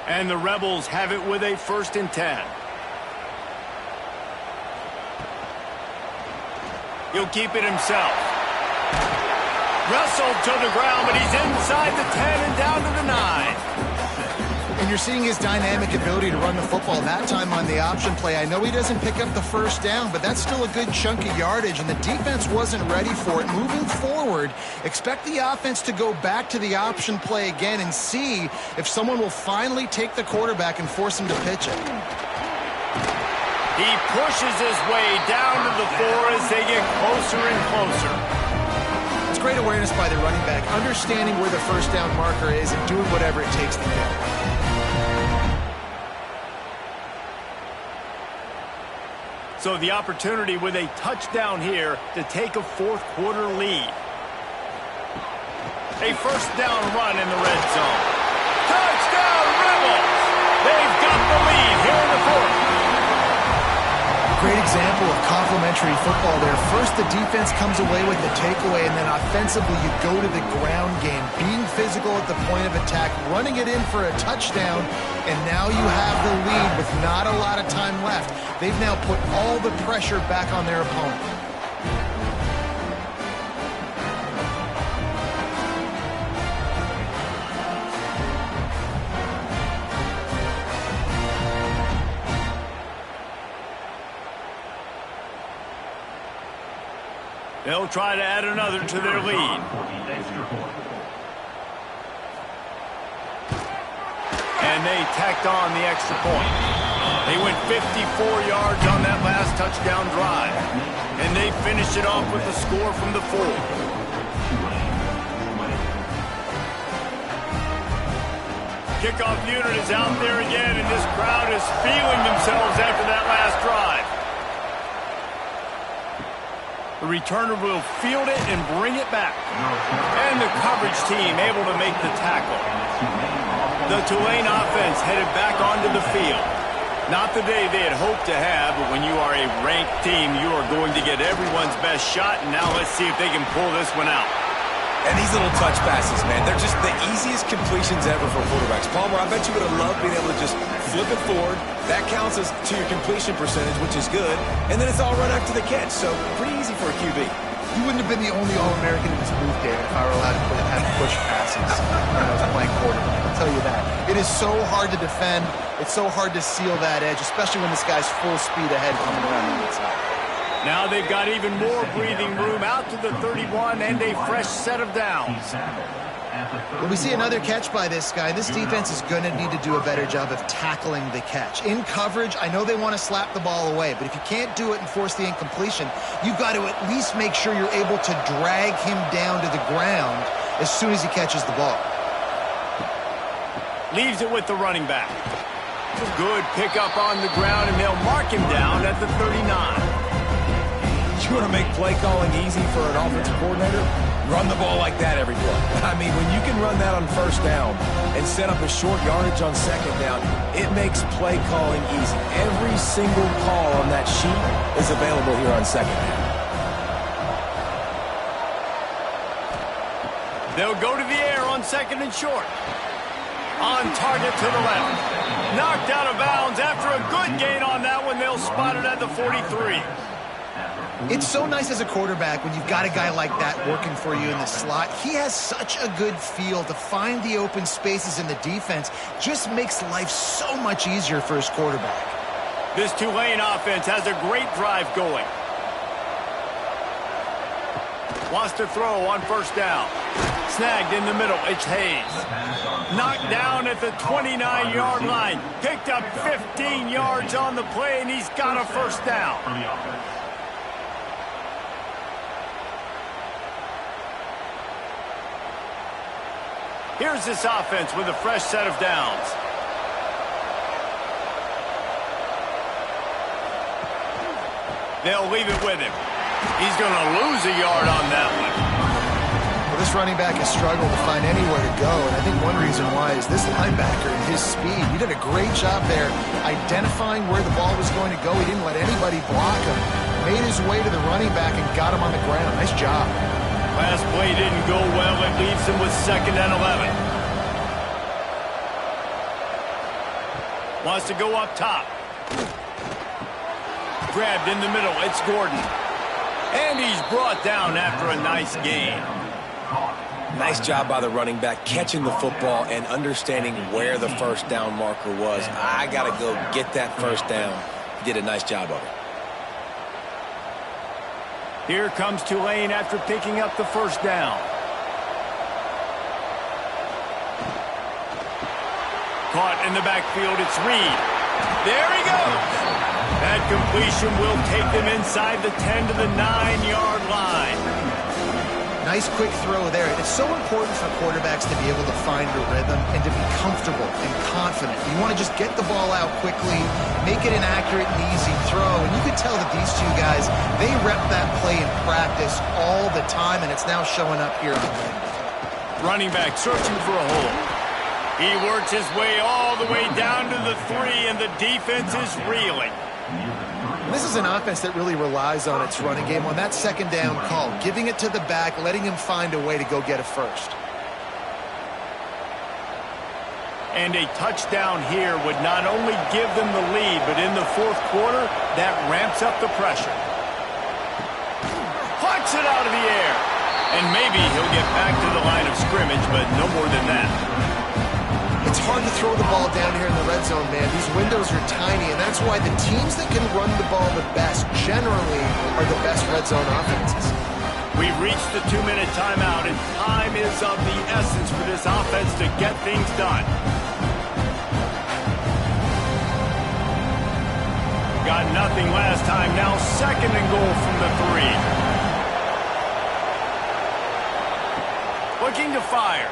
And the Rebels have it with a 1st and 10. He'll keep it himself. Wrestled to the ground, but he's inside the 10 and down to the 9. And you're seeing his dynamic ability to run the football. That time on the option play, I know he doesn't pick up the 1st down, but that's still a good chunk of yardage, and the defense wasn't ready for it. Moving forward, expect the offense to go back to the option play again and see if someone will finally take the quarterback and force him to pitch it. He pushes his way down to the 4 as they get closer and closer. It's great awareness by the running back, understanding where the 1st down marker is and doing whatever it takes to get it. So the opportunity with a touchdown here to take a 4th quarter lead. A 1st down run in the red zone. Touchdown, Rebels! They've got the lead here in the 4th. Great example of complementary football there. First, the defense comes away with the takeaway, and then offensively, you go to the ground game, being physical at the point of attack, running it in for a touchdown, and now you have the lead with not a lot of time left. They've now put all the pressure back on their opponent. They'll try to add another to their lead. And they tacked on the extra point. They went 54 yards on that last touchdown drive. And they finished it off with a score from the 4. Kickoff unit is out there again, and this crowd is feeling themselves after that last drive. The returner will field it and bring it back. And the coverage team able to make the tackle. The Tulane offense headed back onto the field. Not the day they had hoped to have, but when you are a ranked team, you are going to get everyone's best shot, and now let's see if they can pull this one out. And these little touch passes, man, they're just the easiest completions ever for quarterbacks. Palmer, I bet you would have loved being able to just flip it forward. That counts as to your completion percentage, which is good. And then it's all run after the catch, so pretty easy for a QB. You wouldn't have been the only All-American in this booth, David, if I were allowed to have push passes when I was playing quarterback. I'll tell you that. It is so hard to defend. It's so hard to seal that edge, especially when this guy's full speed ahead coming around the inside. Now they've got even more breathing room out to the 31 and a fresh set of downs. Well, we see another catch by this guy. This defense is going to need to do a better job of tackling the catch. In coverage, I know they want to slap the ball away, but if you can't do it and force the incompletion, you've got to at least make sure you're able to drag him down to the ground as soon as he catches the ball. Leaves it with the running back. Good pickup on the ground, and they'll mark him down at the 39. You want to make play calling easy for an offensive coordinator? Run the ball like that every play. I mean, when you can run that on first down and set up a short yardage on second down, it makes play calling easy. Every single call on that sheet is available here on second down. They'll go to the air on second and short. On target to the left. Knocked out of bounds after a good gain on that one. They'll spot it at the 43. It's so nice as a quarterback when you've got a guy like that working for you in the slot. He has such a good feel to find the open spaces in the defense. Just makes life so much easier for his quarterback. This Tulane offense has a great drive going. Wants to throw on first down. Snagged in the middle. It's Hayes. Knocked down at the 29-yard line. Picked up 15 yards on the play, and he's got a first down. Here's this offense with a fresh set of downs. They'll leave it with him. He's going to lose a yard on that one. Well, this running back has struggled to find anywhere to go, and I think one reason why is this linebacker and his speed. He did a great job there identifying where the ball was going to go. He didn't let anybody block him. Made his way to the running back and got him on the ground. Nice job. Last play didn't go well. It leaves him with 2nd and 11. Wants to go up top. Grabbed in the middle. It's Gordon. And he's brought down after a nice gain. Nice job by the running back, catching the football and understanding where the first down marker was. I got to go get that first down. He did a nice job of it. Here comes Tulane after picking up the first down. Caught in the backfield, it's Reed. There he goes. That completion will take them inside the 10 to the 9-yard line. Nice quick throw there. It's so important for quarterbacks to be able to find a rhythm and to be comfortable and confident. You want to just get the ball out quickly, make it an accurate and easy throw. And you can tell that these two guys, they rep that play in practice all the time, and it's now showing up here on the end. Running back searching for a hole. He works his way all the way down to the 3, and the defense is reeling. This is an offense that really relies on its running game on that second down call, giving it to the back, letting him find a way to go get a first. And a touchdown here would not only give them the lead, but in the fourth quarter, that ramps up the pressure. Plucks it out of the air. And maybe he'll get back to the line of scrimmage, but no more than that. It's hard to throw the ball down here in the red zone, man. These windows are tiny, and that's why the teams that can run the ball the best generally are the best red zone offenses. We've reached the 2-minute timeout, and time is of the essence for this offense to get things done. Got nothing last time. Now 2nd and goal from the 3. Looking to fire.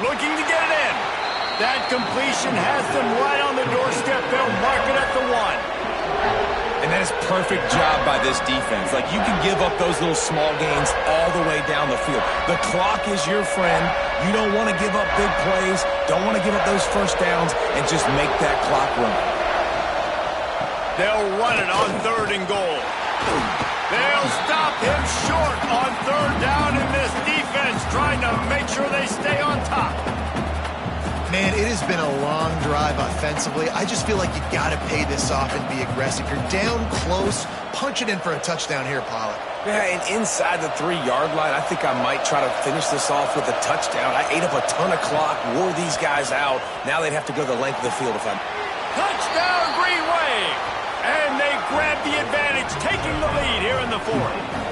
Looking to get it in. That completion has them right on the doorstep. They'll mark it at the 1. And that is perfect job by this defense. Like, you can give up those little small gains all the way down the field. The clock is your friend. You don't want to give up big plays. Don't want to give up those first downs, and just make that clock run. They'll run it on 3rd and goal. They'll stop him short on 3rd down, in this defense trying to make sure they stay on top. Man, it has been a long drive offensively. I just feel like you got to pay this off and be aggressive. You're down close. Punch it in for a touchdown here, Pollard. Yeah, and inside the 3-yard line, I think I might try to finish this off with a touchdown. I ate up a ton of clock, wore these guys out. Now they'd have to go the length of the field if I'm... Touchdown, Green Wave! And they grab the advantage, taking the lead here in the 4th.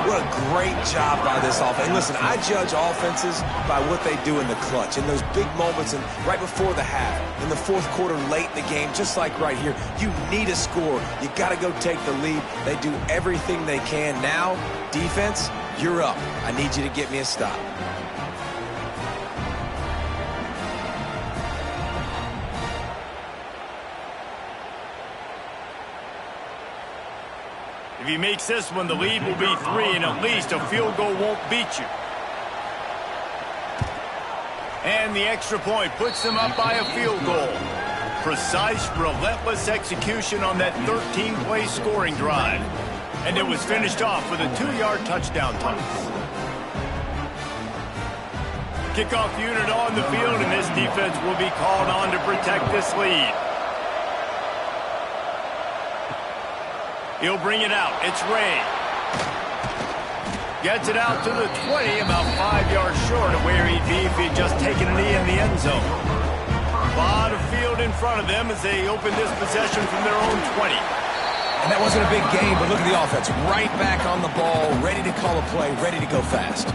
What a great job by this offense. And listen, I judge offenses by what they do in the clutch, in those big moments, and right before the half, in the fourth quarter, late in the game, just like right here. You need a score. You got to go take the lead. They do everything they can. Now, defense, you're up. I need you to get me a stop. If he makes this one, the lead will be 3, and at least a field goal won't beat you. And the extra point puts them up by a field goal. Precise, relentless execution on that 13-play scoring drive. And it was finished off with a 2-yard touchdown toss. Kickoff unit on the field, and this defense will be called on to protect this lead. He'll bring it out. It's Ray. Gets it out to the 20, about 5 yards short of where he'd be if he'd just taken a knee in the end zone. A lot of field in front of them as they open this possession from their own 20. And that wasn't a big game, but look at the offense. Right back on the ball, ready to call a play, ready to go fast.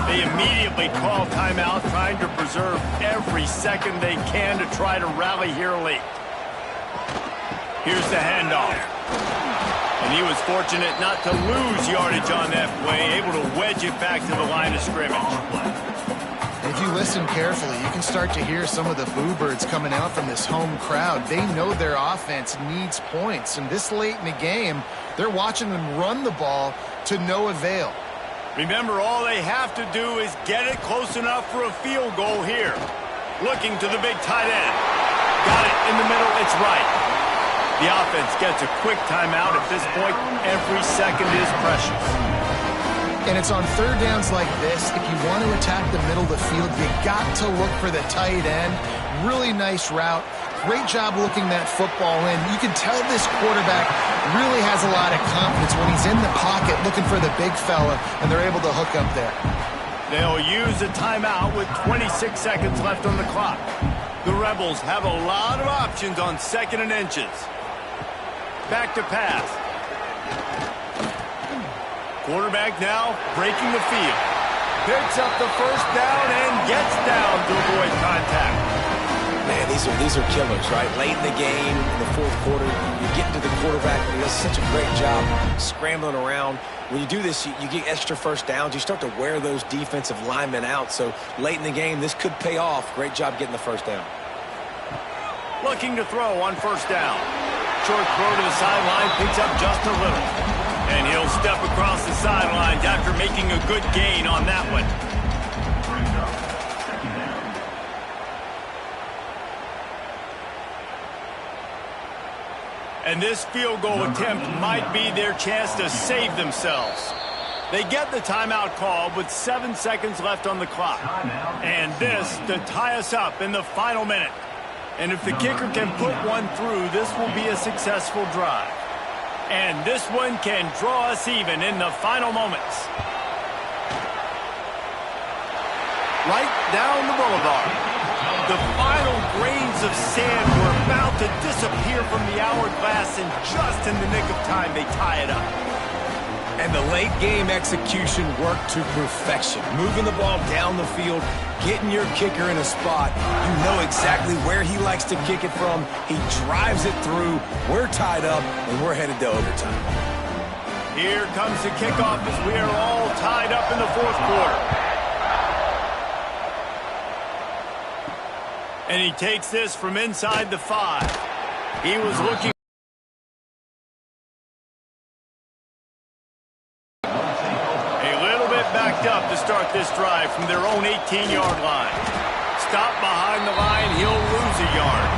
They immediately call timeout, trying to preserve every second they can to try to rally here late. Here's the handoff. And he was fortunate not to lose yardage on that play, able to wedge it back to the line of scrimmage. If you listen carefully, you can start to hear some of the boo birds coming out from this home crowd. They know their offense needs points, and this late in the game, they're watching them run the ball to no avail. Remember, all they have to do is get it close enough for a field goal here. Looking to the big tight end. Got it in the middle, it's right. The offense gets a quick timeout at this point. Every second is precious. And it's on 3rd downs like this. If you want to attack the middle of the field, you got to look for the tight end. Really nice route. Great job looking that football in. You can tell this quarterback really has a lot of confidence when he's in the pocket looking for the big fella, and they're able to hook up there. They'll use a timeout with 26 seconds left on the clock. The Rebels have a lot of options on 2nd and inches. Back to pass. Quarterback now breaking the field. Picks up the 1st down and gets down to avoid contact. Man, these are killers, right? Late in the game, in the fourth quarter, you get into the quarterback, and he does such a great job scrambling around. When you do this, you get extra 1st downs. You start to wear those defensive linemen out. So late in the game, this could pay off. Great job getting the 1st down. Looking to throw on 1st down. Short throw to the sideline, picks up just a little. And he'll step across the sidelines after making a good gain on that one. And this field goal attempt might be their chance to save themselves. They get the timeout called with 7 seconds left on the clock. And this to tie us up in the final minute. And if the kicker can put one through, this will be a successful drive. And this one can draw us even in the final moments. Right down the boulevard. The final grains of sand were about to disappear from the hourglass, and just in the nick of time, they tie it up. And the late game execution worked to perfection. Moving the ball down the field, getting your kicker in a spot. You know exactly where he likes to kick it from. He drives it through. We're tied up, and we're headed to overtime. Here comes the kickoff as we are all tied up in the fourth quarter. And he takes this from inside the 5. He was looking a little bit backed up to start this drive from their own 18-yard line. Stop behind the line, he'll lose a yard.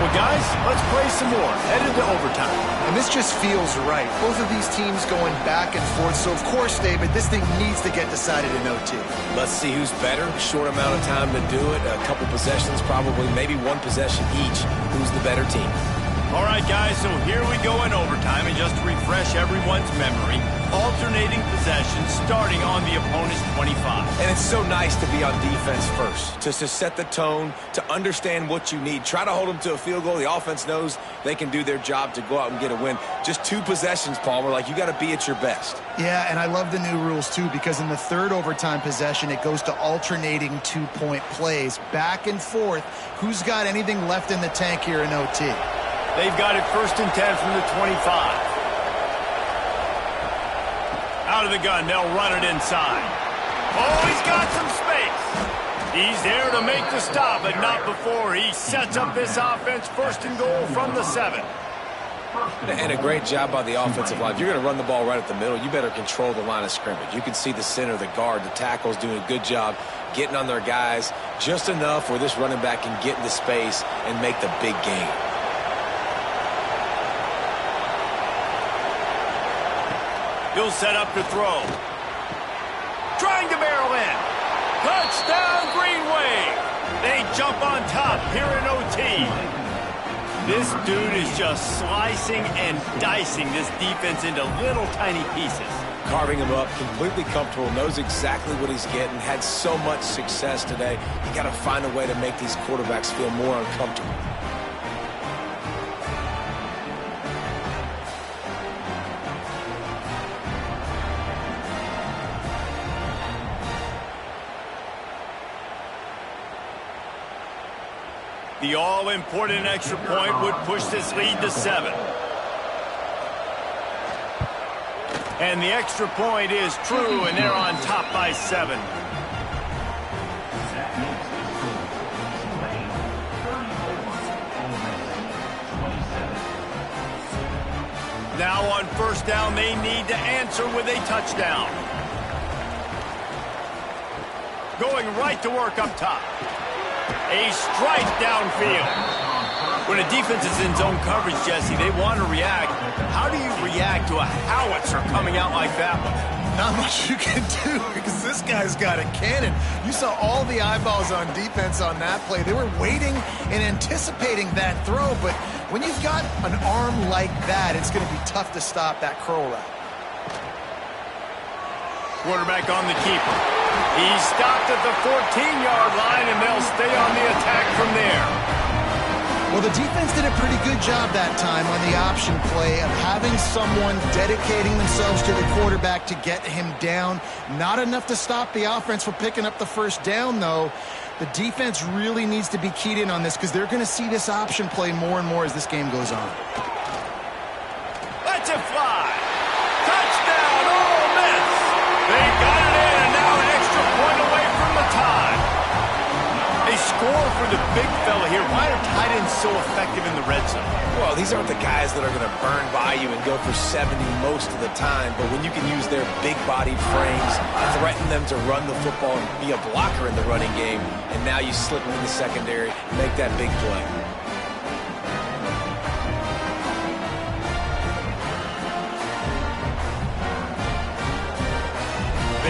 Well, guys, let's play some more. Headed to overtime. And this just feels right. Both of these teams going back and forth. So, of course, David, this thing needs to get decided in OT. Let's see who's better. Short amount of time to do it. A couple possessions, probably maybe one possession each. Who's the better team? All right, guys, so here we go in overtime. And just to refresh everyone's memory, alternating possessions starting on the opponent's 25. And it's so nice to be on defense first, just to set the tone, to understand what you need. Try to hold them to a field goal. The offense knows they can do their job to go out and get a win. Just 2 possessions, Palmer. Like, you got to be at your best. Yeah, and I love the new rules, too, because in the third overtime possession, it goes to alternating 2-point plays. Back and forth. Who's got anything left in the tank here in OT? They've got it 1st and 10 from the 25. Out of the gun, they'll run it inside. Oh, he's got some space. He's there to make the stop, but not before he sets up this offense 1st and goal from the 7. And a great job by the offensive line. If you're going to run the ball right at the middle, you better control the line of scrimmage. You can see the center, the guard, the tackles doing a good job getting on their guys just enough where this running back can get into space and make the big gain. He'll set up to throw. Trying to barrel in. Touchdown, Green Wave. They jump on top here in OT. This dude is just slicing and dicing this defense into little tiny pieces. Carving him up, completely comfortable, knows exactly what he's getting, had so much success today. You got to find a way to make these quarterbacks feel more uncomfortable. The all-important extra point would push this lead to 7. And the extra point is true, and they're on top by 7. Now on 1st down, they need to answer with a touchdown. Going right to work up top. A strike downfield. When a defense is in zone coverage, Jesse, they want to react. How do you react to a howitzer coming out like that one? Not much you can do because this guy's got a cannon. You saw all the eyeballs on defense on that play. They were waiting and anticipating that throw, but when you've got an arm like that, it's going to be tough to stop that curl route. Quarterback on the keeper. He's stopped at the 14-yard line, and they'll stay on the attack from there. Well, the defense did a pretty good job that time on the option play of having someone dedicating themselves to the quarterback to get him down. Not enough to stop the offense from picking up the 1st down, though. The defense really needs to be keyed in on this because they're going to see this option play more and more as this game goes on. Let's it fly. Touchdown, Ole Miss. They got it in, and now an extra point away from the tie. A score for the big fella here. Why are tight ends so effective in the red zone? Well, these aren't the guys that are going to burn by you and go for 70 most of the time, but when you can use their big-bodied frames, threaten them to run the football and be a blocker in the running game, and now you slip them in the secondary, make that big play.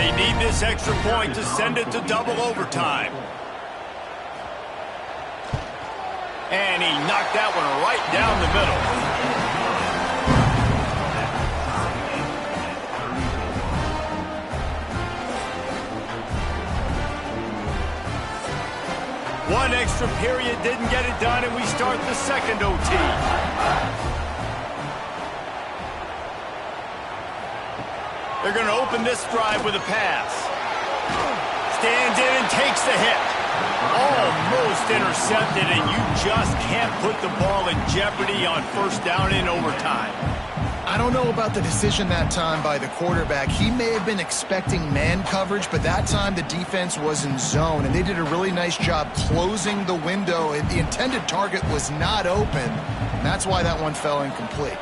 They need this extra point to send it to double overtime. And he knocked that one right down the middle. One extra period didn't get it done, and we start the second OT. They're going to open this drive with a pass. Stands in and takes the hit. Almost intercepted, and you just can't put the ball in jeopardy on first down in overtime. I don't know about the decision that time by the quarterback. He may have been expecting man coverage, but that time the defense was in zone, and they did a really nice job closing the window. The intended target was not open. That's why that one fell incomplete.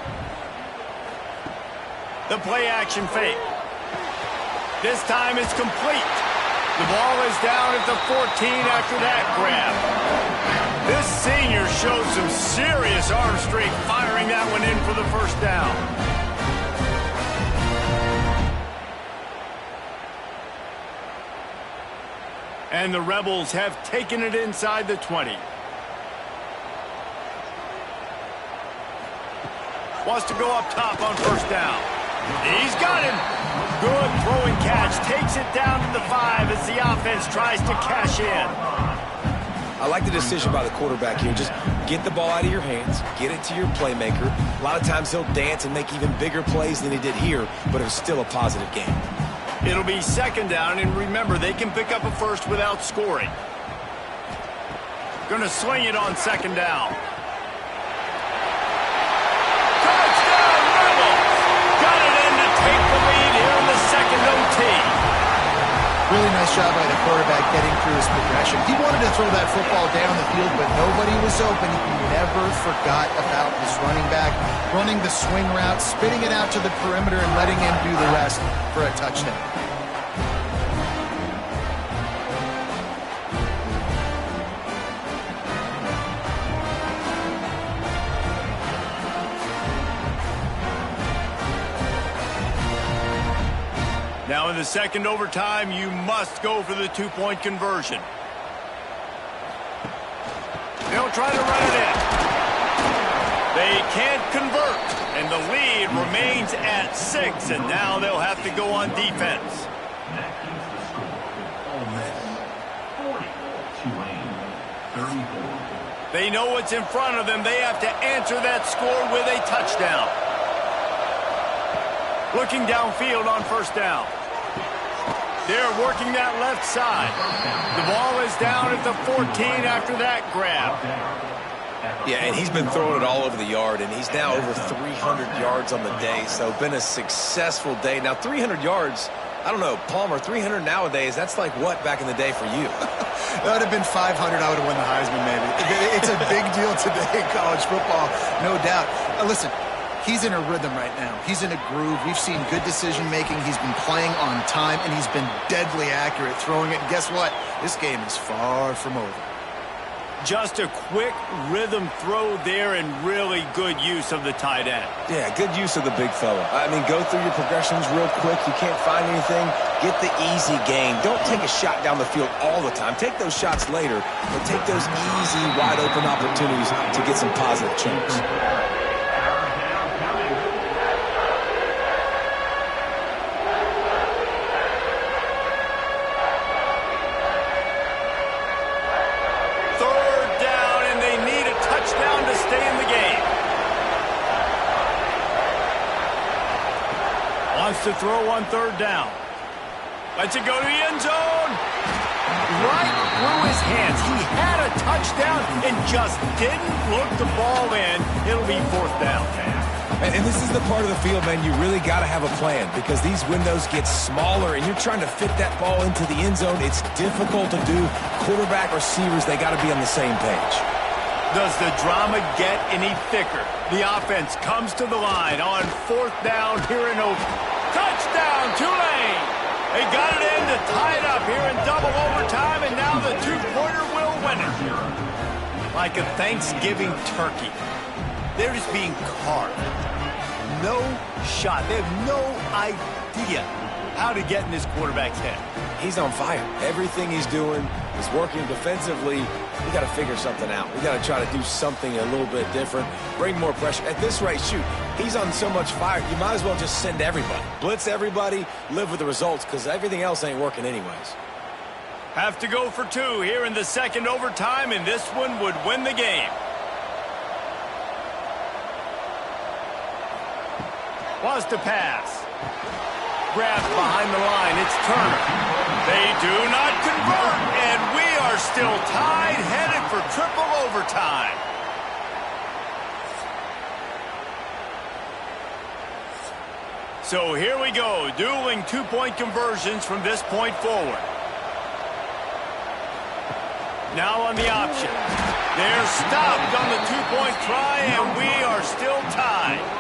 The play action fake. This time it's complete. The ball is down at the 14 after that grab. This senior showed some serious arm strength firing that one in for the first down. And the Rebels have taken it inside the 20. Wants to go up top on first down. He's got him. Good throwing catch. Takes it down to the 5 as the offense tries to cash in. I like the decision by the quarterback here. Just get the ball out of your hands, get it to your playmaker. A lot of times he'll dance and make even bigger plays than he did here, but it was still a positive game. It'll be second down, and remember, they can pick up a first without scoring. Gonna swing it on second down. Touchdown, Rebels! Got it in to take the lead here in the second OT. Really nice job by the quarterback getting through his progression. He wanted to throw that football down the field, but nobody was open. He never forgot about his running back, running the swing route, spitting it out to the perimeter, and letting him do the rest for a touchdown. Now in the second overtime, you must go for the two-point conversion. They'll try to run it in. They can't convert, and the lead remains at 6, and now they'll have to go on defense. They know what's in front of them. They have to answer that score with a touchdown. Looking downfield on first down. They're working that left side. The ball is down at the 14 after that grab. Yeah, and he's been throwing it all over the yard, and he's now over 300 yards on the day, so been a successful day. Now, 300 yards, I don't know, Palmer, 300 nowadays, that's like what back in the day for you? That would have been 500. I would have won the Heisman, maybe. It's a big deal today in college football, no doubt. Listen, he's in a rhythm right now. He's in a groove. We've seen good decision-making. He's been playing on time, and he's been deadly accurate throwing it. And guess what? This game is far from over. Just a quick rhythm throw there and really good use of the tight end. Yeah, good use of the big fella. I mean, go through your progressions real quick. You can't find anything. Get the easy gain. Don't take a shot down the field all the time. Take those shots later, but take those easy, wide-open opportunities to get some positive chunks. To throw on third down. Lets it go to the end zone. Right through his hands. He had a touchdown and just didn't look the ball in. It'll be fourth down. And this is the part of the field, man, you really got to have a plan because these windows get smaller and you're trying to fit that ball into the end zone. It's difficult to do. Quarterback, receivers, they got to be on the same page. Does the drama get any thicker? The offense comes to the line on fourth down here in Oakland. Touchdown, Tulane! They got it in to tie it up here in double overtime, and now the two-pointer will win it. Like a Thanksgiving turkey. They're just being carved. No shot. They have no idea how to get in this quarterback's head. He's on fire. Everything he's doing is working defensively. We got to figure something out. We got to try to do something a little bit different, bring more pressure. At this rate, shoot, he's on so much fire, you might as well just send everybody. Blitz everybody, live with the results, because everything else ain't working anyways. Have to go for two here in the second overtime, and this one would win the game. Wants to pass. Grabs behind the line. It's Turner. They do not convert, and we are still tied, headed for triple overtime. So here we go, dueling two-point conversions from this point forward. Now on the option. They're stopped on the two-point try, and we are still tied.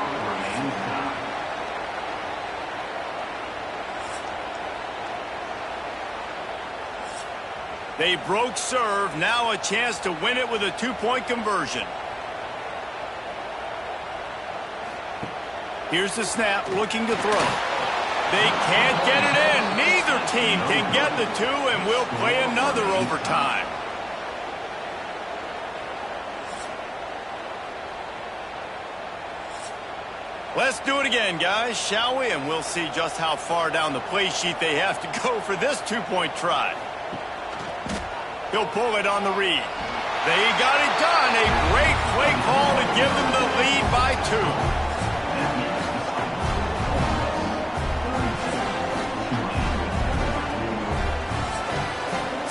They broke serve, now a chance to win it with a two-point conversion. Here's the snap, looking to throw. They can't get it in. Neither team can get the two, and we'll play another overtime. Let's do it again, guys, shall we? And we'll see just how far down the play sheet they have to go for this two-point try. He'll pull it on the read. They got it done. A great play call to give them the lead by 2.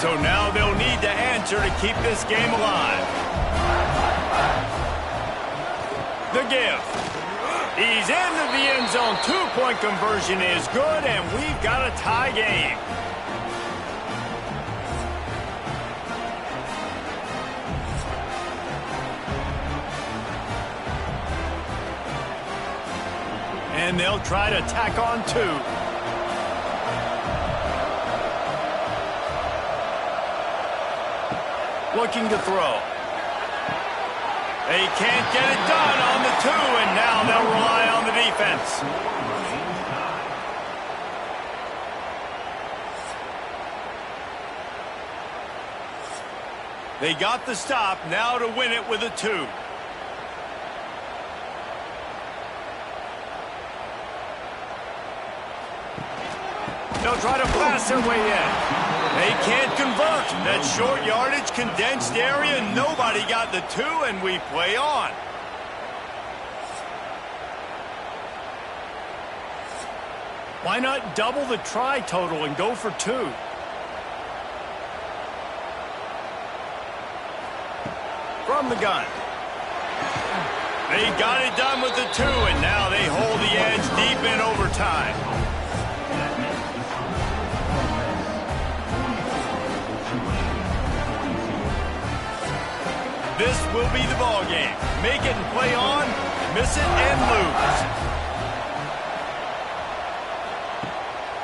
So now they'll need to answer to keep this game alive. The give. He's into the end zone. Two-point conversion is good, and we've got a tie game. And they'll try to tack on two. Looking to throw. They can't get it done on the two, and now they'll rely on the defense. They got the stop, now to win it with a 2. They'll try to pass their way in. They can't convert. That short yardage, condensed area, nobody got the 2, and we play on. Why not double the try total and go for 2? From the gun. They got it done with the 2, and now they hold the edge deep in overtime. This will be the ball game. Make it and play on, miss it and lose.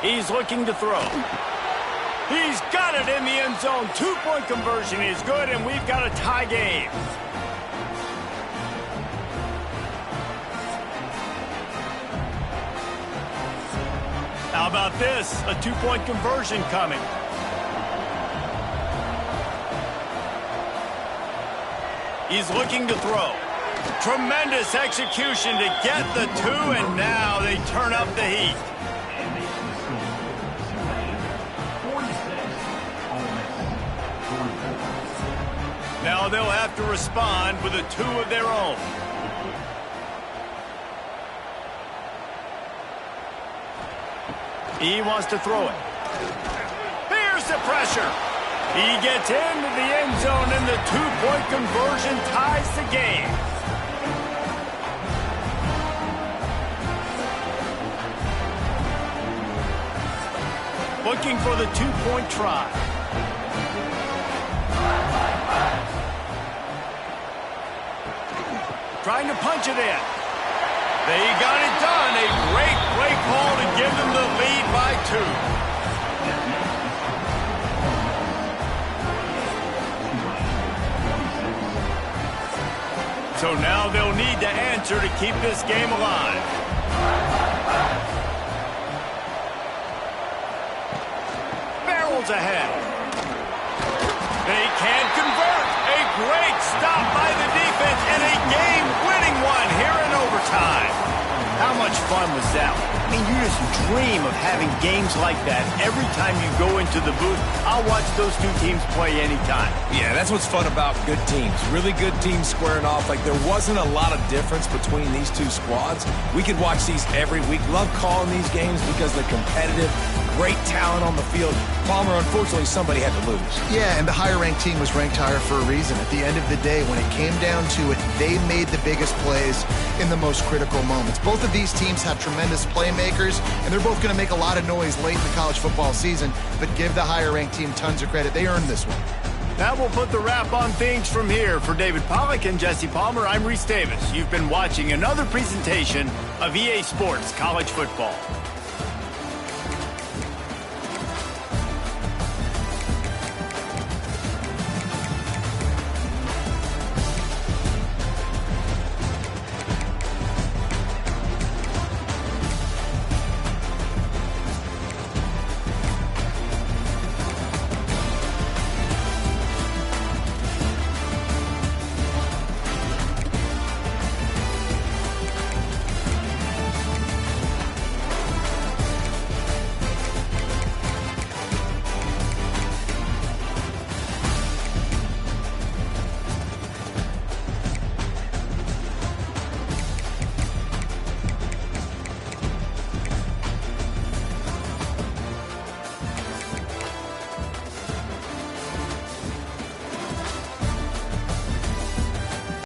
He's looking to throw. He's got it in the end zone. 2-point conversion is good, and we've got a tie game. How about this? A 2-point conversion coming. He's looking to throw. Tremendous execution to get the 2, and now they turn up the heat. Now they'll have to respond with a 2 of their own. He wants to throw it. Here's the pressure. He gets into the end zone, and the 2-point conversion ties the game. Looking for the 2-point try. Trying to punch it in. They got it done. A great play call to give them the lead by 2. So now they'll need to answer to keep this game alive. miles ahead. They can't convert. A great stop by the defense and a game-winning one here in overtime. How much fun was that? I mean, you just dream of having games like that every time you go into the booth. I'll watch those two teams play anytime. Yeah, that's what's fun about good teams. Really good teams squaring off. Like, there wasn't a lot of difference between these two squads. We could watch these every week. Love calling these games because they're competitive. Great talent on the field. Palmer, unfortunately, somebody had to lose. Yeah, and the higher-ranked team was ranked higher for a reason. At the end of the day, when it came down to it, they made the biggest plays in the most critical moments. Both of these teams have tremendous playmakers, and they're both going to make a lot of noise late in the college football season, but give the higher-ranked team tons of credit. They earned this one. That will put the wrap on things from here. For David Pollack and Jesse Palmer, I'm Reese Davis. You've been watching another presentation of EA Sports College Football.